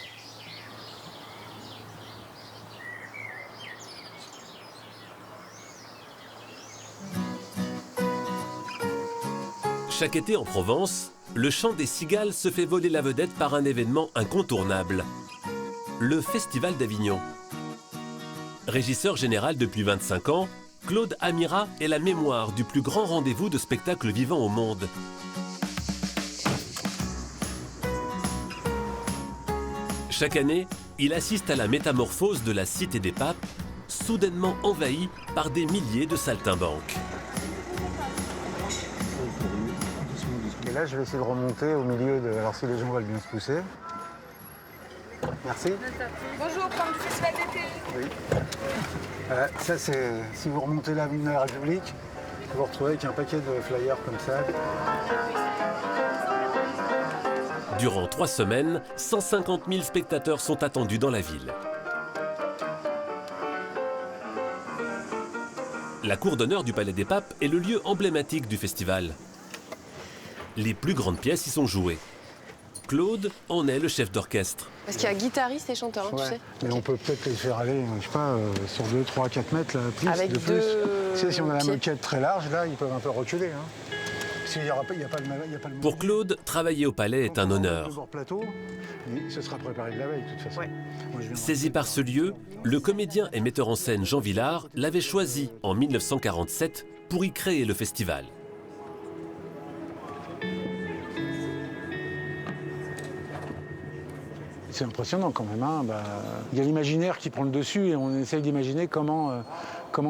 Chaque été en Provence, le chant des cigales se fait voler la vedette par un événement incontournable. Le Festival d'Avignon. Régisseur général depuis 25 ans, Claude Amira est la mémoire du plus grand rendez-vous de spectacle vivant au monde. Chaque année, il assiste à la métamorphose de la Cité des Papes, soudainement envahie par des milliers de saltimbanques. Et là, je vais essayer de remonter au milieu de... Alors si les gens veulent bien se pousser. Merci. Bonjour, comme du festival d'été. Oui. Ça, c'est... Si vous remontez l'avenue de la République, vous vous retrouvez avec un paquet de flyers comme ça. Durant 3 semaines, 150 000 spectateurs sont attendus dans la ville. La cour d'honneur du Palais des Papes est le lieu emblématique du festival. Les plus grandes pièces y sont jouées. Claude en est le chef d'orchestre. Parce qu'il y a guitariste et chanteur, hein, tu sais. Mais on peut peut-être les faire aller, je sais pas, sur 2, 3, 4 mètres, là, plus, avec de plus. Tu sais, si on a la pieds. moquette très large, là, ils peuvent un peu reculer. Hein. Parce qu'il n'y a pas le Pour Claude, travailler au palais est un honneur. plateau, mais ce sera préparé de la veille, de toute façon. Moi, Saisi par ce lieu, le comédien et metteur en scène Jean Villard l'avait choisi en 1947 pour y créer le festival. c'est impressionnant quand même. Hein. Il y a l'imaginaire qui prend le dessus et on essaye d'imaginer comment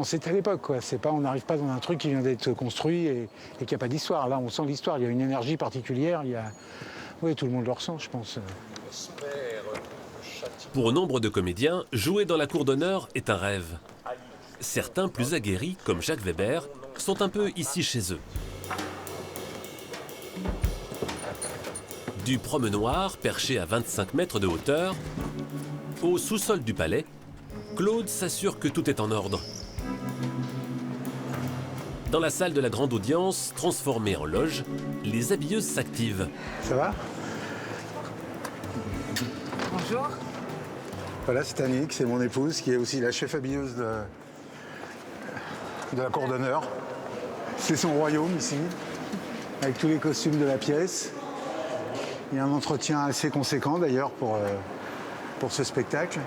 c'était à l'époque. On n'arrive pas dans un truc qui vient d'être construit et qu'il n'y a pas d'histoire. Là, on sent l'histoire, il y a une énergie particulière. Oui, tout le monde le ressent, je pense. Pour nombre de comédiens, jouer dans la cour d'honneur est un rêve. Certains, plus aguerris, comme Jacques Weber, sont un peu ici chez eux. Du promenoir, perché à 25 mètres de hauteur, au sous-sol du palais, Claude s'assure que tout est en ordre. Dans la salle de la grande audience, transformée en loge, les habilleuses s'activent. Ça va? Bonjour. Voilà, c'est Annick, c'est mon épouse, qui est aussi la chef habilleuse de la cour d'honneur. C'est son royaume ici, avec tous les costumes de la pièce. Il y a un entretien assez conséquent d'ailleurs pour ce spectacle.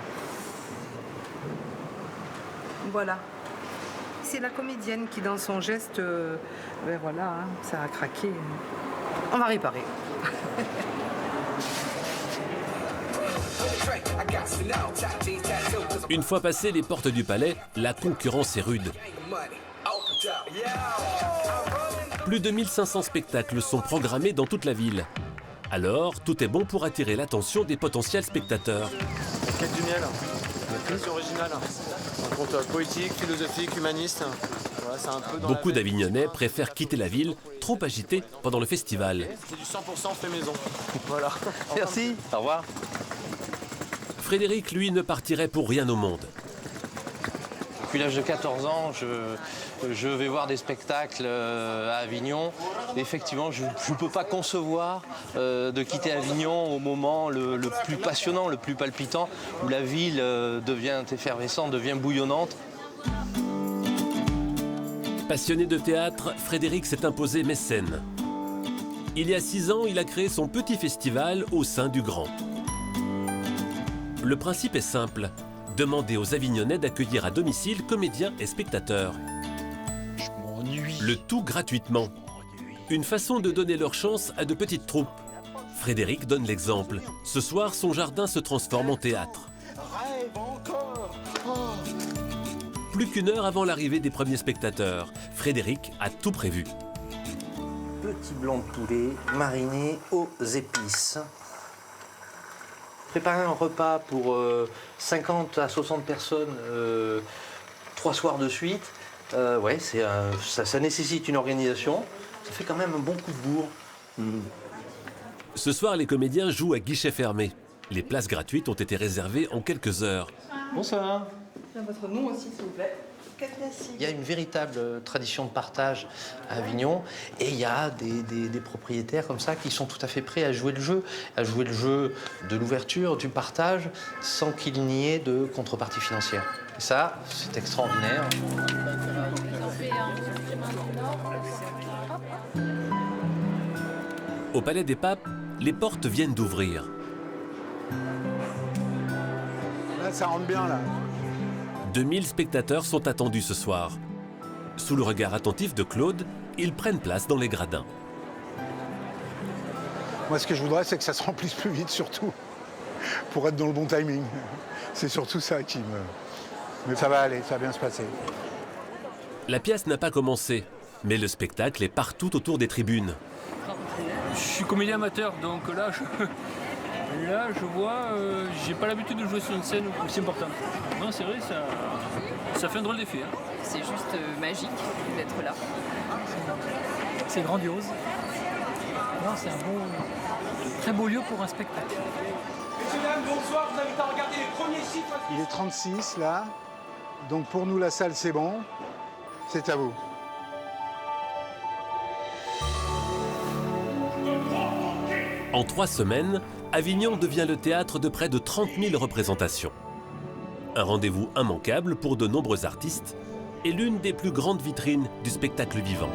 Voilà. C'est la comédienne qui, dans son geste, voilà, hein, ça a craqué. On va réparer. Une fois passées les portes du palais, la concurrence est rude. Plus de 1500 spectacles sont programmés dans toute la ville. Alors, tout est bon pour attirer l'attention des potentiels spectateurs. La quête du miel, c'est original. Un conte poétique, philosophique, humaniste. Voilà, c'est un peu dans Beaucoup d'Avignonnais préfèrent quitter la ville, trop agitée pendant le festival. C'est du 100% fait maison. Voilà. Merci. Au revoir. Frédéric, lui, ne partirait pour rien au monde. Depuis l'âge de 14 ans, je vais voir des spectacles à Avignon. Effectivement, je ne peux pas concevoir de quitter Avignon au moment le plus passionnant, le plus palpitant, où la ville devient effervescente, devient bouillonnante. Passionné de théâtre, Frédéric s'est imposé mécène. Il y a 6 ans, il a créé son petit festival au sein du Grand. Le principe est simple. Demander aux Avignonnais d'accueillir à domicile comédiens et spectateurs. Je m'ennuie. Le tout gratuitement. Une façon de donner leur chance à de petites troupes. Frédéric donne l'exemple. Ce soir, son jardin se transforme en théâtre. Plus qu'une heure avant l'arrivée des premiers spectateurs, Frédéric a tout prévu. Petit blanc de poulet mariné aux épices. Préparer un repas pour 50 à 60 personnes 3 soirs de suite, ouais, ça nécessite une organisation. Ça fait quand même un bon coup de bourre. Ce soir, les comédiens jouent à guichet fermé. Les places gratuites ont été réservées en quelques heures. Bonsoir. Votre nom aussi, s'il vous plaît. Il y a une véritable tradition de partage à Avignon et il y a des propriétaires comme ça qui sont tout à fait prêts à jouer le jeu de l'ouverture, du partage, sans qu'il n'y ait de contrepartie financière. Et ça, c'est extraordinaire. Au Palais des Papes, les portes viennent d'ouvrir. Là, ça rentre bien, là. 2000 spectateurs sont attendus ce soir. Sous le regard attentif de Claude, ils prennent place dans les gradins. Moi, ce que je voudrais, c'est que ça se remplisse plus vite, surtout, pour être dans le bon timing. C'est surtout ça qui me... Mais ça va aller, ça va bien se passer. La pièce n'a pas commencé, mais le spectacle est partout autour des tribunes. Je suis comédien amateur, donc là, je vois, j'ai pas l'habitude de jouer sur une scène aussi importante. Non, c'est vrai, ça fait un drôle d'effet. Hein. C'est juste magique d'être là. C'est grandiose. Non, c'est un très beau lieu pour un spectacle. Messieurs, dames, bonsoir, vous invite à regarder les premiers chiffres. Il est 36, là. Donc pour nous, la salle, c'est bon. C'est à vous. En 3 semaines, Avignon devient le théâtre de près de 30 000 représentations. Un rendez-vous immanquable pour de nombreux artistes et l'une des plus grandes vitrines du spectacle vivant.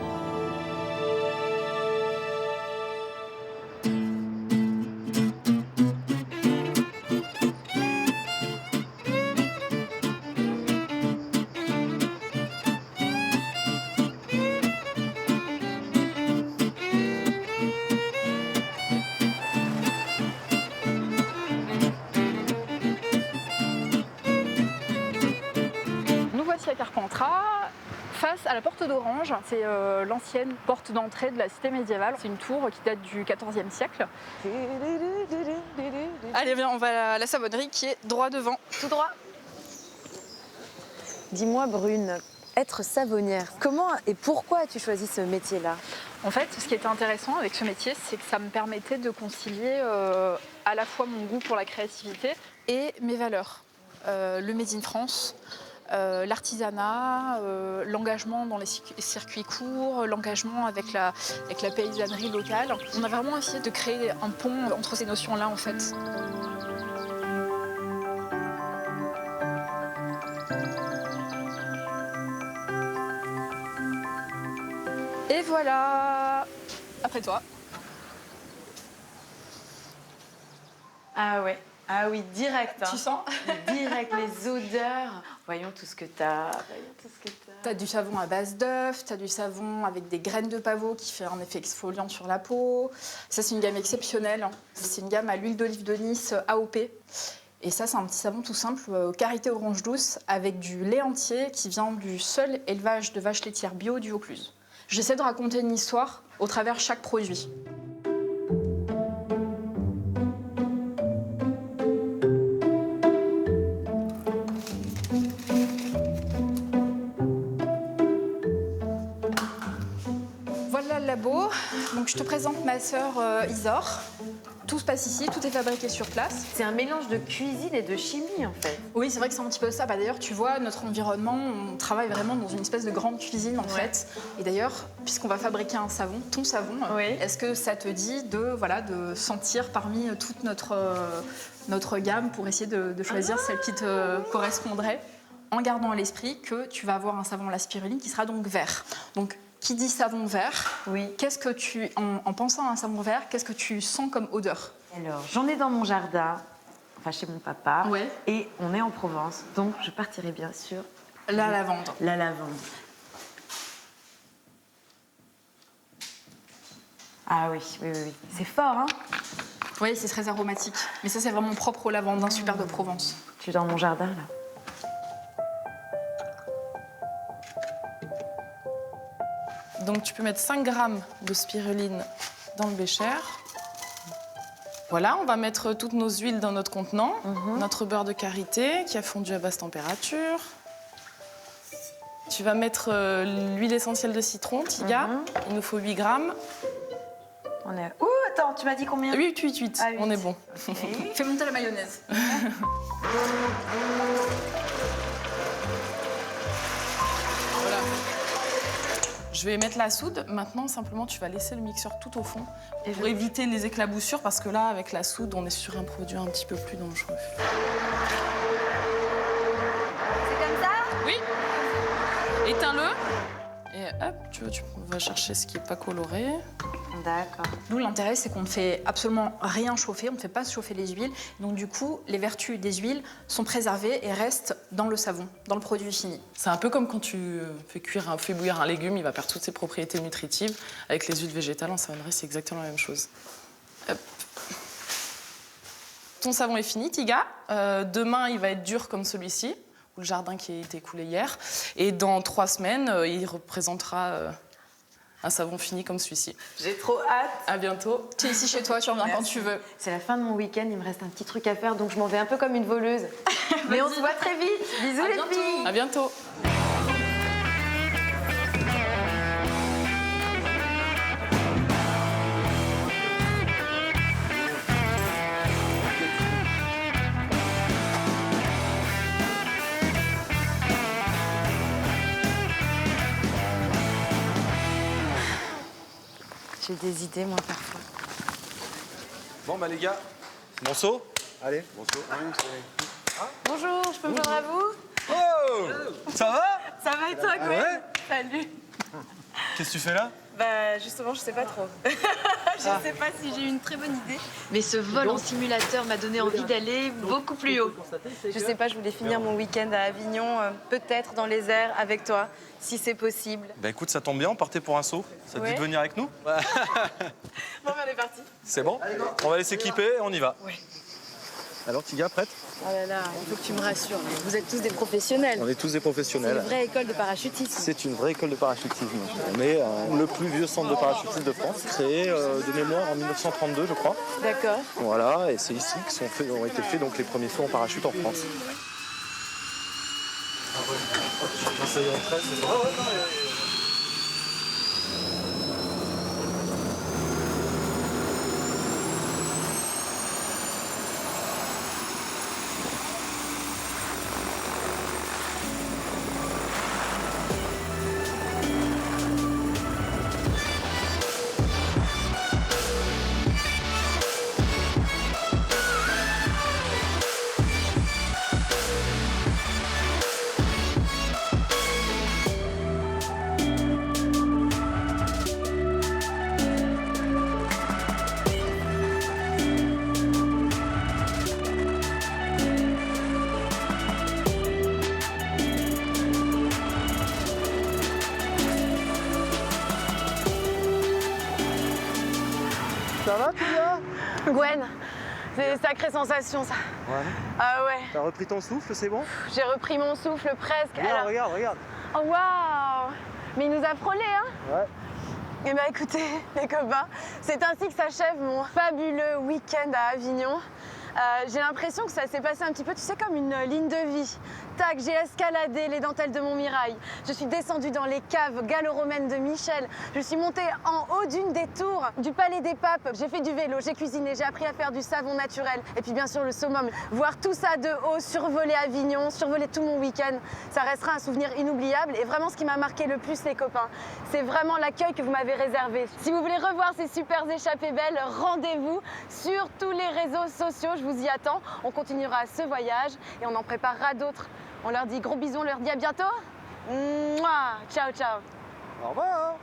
à Carpentras, face à la porte d'Orange. C'est l'ancienne porte d'entrée de la cité médiévale. C'est une tour qui date du XIVe siècle. Allez, viens, on va à la savonnerie qui est droit devant. Tout droit. Dis-moi, Brune, être savonnière, comment et pourquoi as-tu choisi ce métier-là? En fait, ce qui était intéressant avec ce métier, c'est que ça me permettait de concilier à la fois mon goût pour la créativité et mes valeurs. Le Made in France, l'artisanat, l'engagement dans les circuits courts, l'engagement avec la paysannerie locale. On a vraiment essayé de créer un pont entre ces notions-là, en fait. Et voilà. Après toi. Ah ouais. Ah oui, direct. Tu sens? Direct, les odeurs. Voyons tout ce que t'as. T'as du savon à base d'œufs, t'as du savon avec des graines de pavot qui fait un effet exfoliant sur la peau. Ça, c'est une gamme exceptionnelle. C'est une gamme à l'huile d'olive de Nice AOP. Et ça, c'est un petit savon tout simple, karité orange douce, avec du lait entier qui vient du seul élevage de vaches laitières bio du Vaucluse. J'essaie de raconter une histoire au travers chaque produit. Voilà le labo. Donc, je te présente ma sœur Isor. Tout se passe ici, tout est fabriqué sur place. C'est un mélange de cuisine et de chimie, en fait. Oui, c'est vrai que c'est un petit peu ça. D'ailleurs, tu vois, notre environnement, on travaille vraiment dans une espèce de grande cuisine, en fait. Et d'ailleurs, puisqu'on va fabriquer un savon, ton savon, est-ce que ça te dit de sentir parmi toute notre gamme pour essayer de choisir celle qui te correspondrait, en gardant à l'esprit que tu vas avoir un savon à la spiruline qui sera donc vert. Donc, qui dit savon vert, qu'est-ce que en pensant à un savon vert, qu'est-ce que tu sens comme odeur? Alors, j'en ai dans mon jardin, enfin chez mon papa, et on est en Provence, donc je partirai bien sûr... La lavande. La lavande. Ah oui. C'est fort, hein? Oui, c'est très aromatique. Mais ça, c'est vraiment propre aux lavandes, super de Provence. Je suis dans mon jardin, là. Donc tu peux mettre 5 grammes de spiruline dans le bécher. Voilà, on va mettre toutes nos huiles dans notre contenant. Notre beurre de karité qui a fondu à basse température. Tu vas mettre l'huile essentielle de citron, Tiga. Il nous faut 8 grammes. On est... Ouh, attends, tu m'as dit combien? 8. Ah, 8. On est bon. Okay. Fais monter la mayonnaise. Voilà. Je vais mettre la soude. Maintenant, simplement, tu vas laisser le mixeur tout au fond pour éviter les éclaboussures parce que là, avec la soude, on est sur un produit un petit peu plus dangereux. C'est comme ça? Oui. Éteins-le. Et hop, tu vas chercher ce qui n'est pas coloré. D'accord. Nous, l'intérêt, c'est qu'on ne fait absolument rien chauffer, on ne fait pas chauffer les huiles. Donc, du coup, les vertus des huiles sont préservées et restent dans le savon, dans le produit fini. C'est un peu comme quand tu fais bouillir un légume, il va perdre toutes ses propriétés nutritives. Avec les huiles végétales en savonnerie, c'est exactement la même chose. Hop. Ton savon est fini, Tiga. Demain, il va être dur comme celui-ci, ou le jardin qui a été écoulé hier. Et dans 3 semaines, il représentera un savon fini comme celui-ci. J'ai trop hâte. À bientôt. Tu es ici chez toi, tu reviens quand tu veux. C'est la fin de mon week-end, il me reste un petit truc à faire, donc je m'en vais un peu comme une voleuse. Mais on se voit très vite. Bisous les filles. À bientôt. J'ai des idées, moi, parfois. Bon, bah les gars, bon saut. Allez. Bon saut. Bonjour, je peux me joindre à vous? Oh, ça va? Ça va et toi, Ah Gwen? ouais? Salut. Qu'est-ce que tu fais là? Bah justement, je sais pas trop. Je sais pas si j'ai eu une très bonne idée. Mais ce vol en simulateur m'a donné envie d'aller beaucoup plus haut. Je sais pas, je voulais finir mon week-end à Avignon, peut-être dans les airs avec toi, si c'est possible. Bah écoute, ça tombe bien, on partait pour un saut. Ça te dit de venir avec nous? Bon, ben, on est parti. C'est bon? On va aller s'équiper et on y va. Ouais. Alors Tiga, prête? Oh là là, il faut que tu me rassures. Vous êtes tous des professionnels. On est tous des C'est professionnels. une vraie école de parachutisme. C'est une vraie école de parachutisme. On est le plus vieux centre de parachutisme de France, créé de mémoire en 1932, je crois. D'accord. Voilà, et c'est ici ont été faits donc les premiers sauts en parachute en France. Ça y est, on traite, c'est bon. Ça va, Tiga? Gwen, c'est une sacrée sensation ça. Ouais. Ah ouais. T'as repris ton souffle, c'est bon? J'ai repris mon souffle presque. Regarde, regarde, regarde. Oh waouh! Mais il nous a frôlés, hein? Ouais. Eh bien écoutez, les copains, c'est ainsi que s'achève mon fabuleux week-end à Avignon. J'ai l'impression que ça s'est passé un petit peu, tu sais, comme une ligne de vie. Tac, j'ai escaladé les dentelles de Montmirail. Je suis descendue dans les caves gallo-romaines de Michel. Je suis montée en haut d'une des tours du Palais des Papes. J'ai fait du vélo, j'ai cuisiné, j'ai appris à faire du savon naturel. Et puis bien sûr le summum. Voir tout ça de haut, survoler Avignon, survoler tout mon week-end, ça restera un souvenir inoubliable. Et vraiment ce qui m'a marqué le plus, les copains, c'est vraiment l'accueil que vous m'avez réservé. Si vous voulez revoir ces super échappées belles, rendez-vous sur tous les réseaux sociaux. Je vous y attends. On continuera ce voyage et on en préparera d'autres. On leur dit gros bisous, on leur dit à bientôt. Mouah. Ciao, ciao. Au revoir.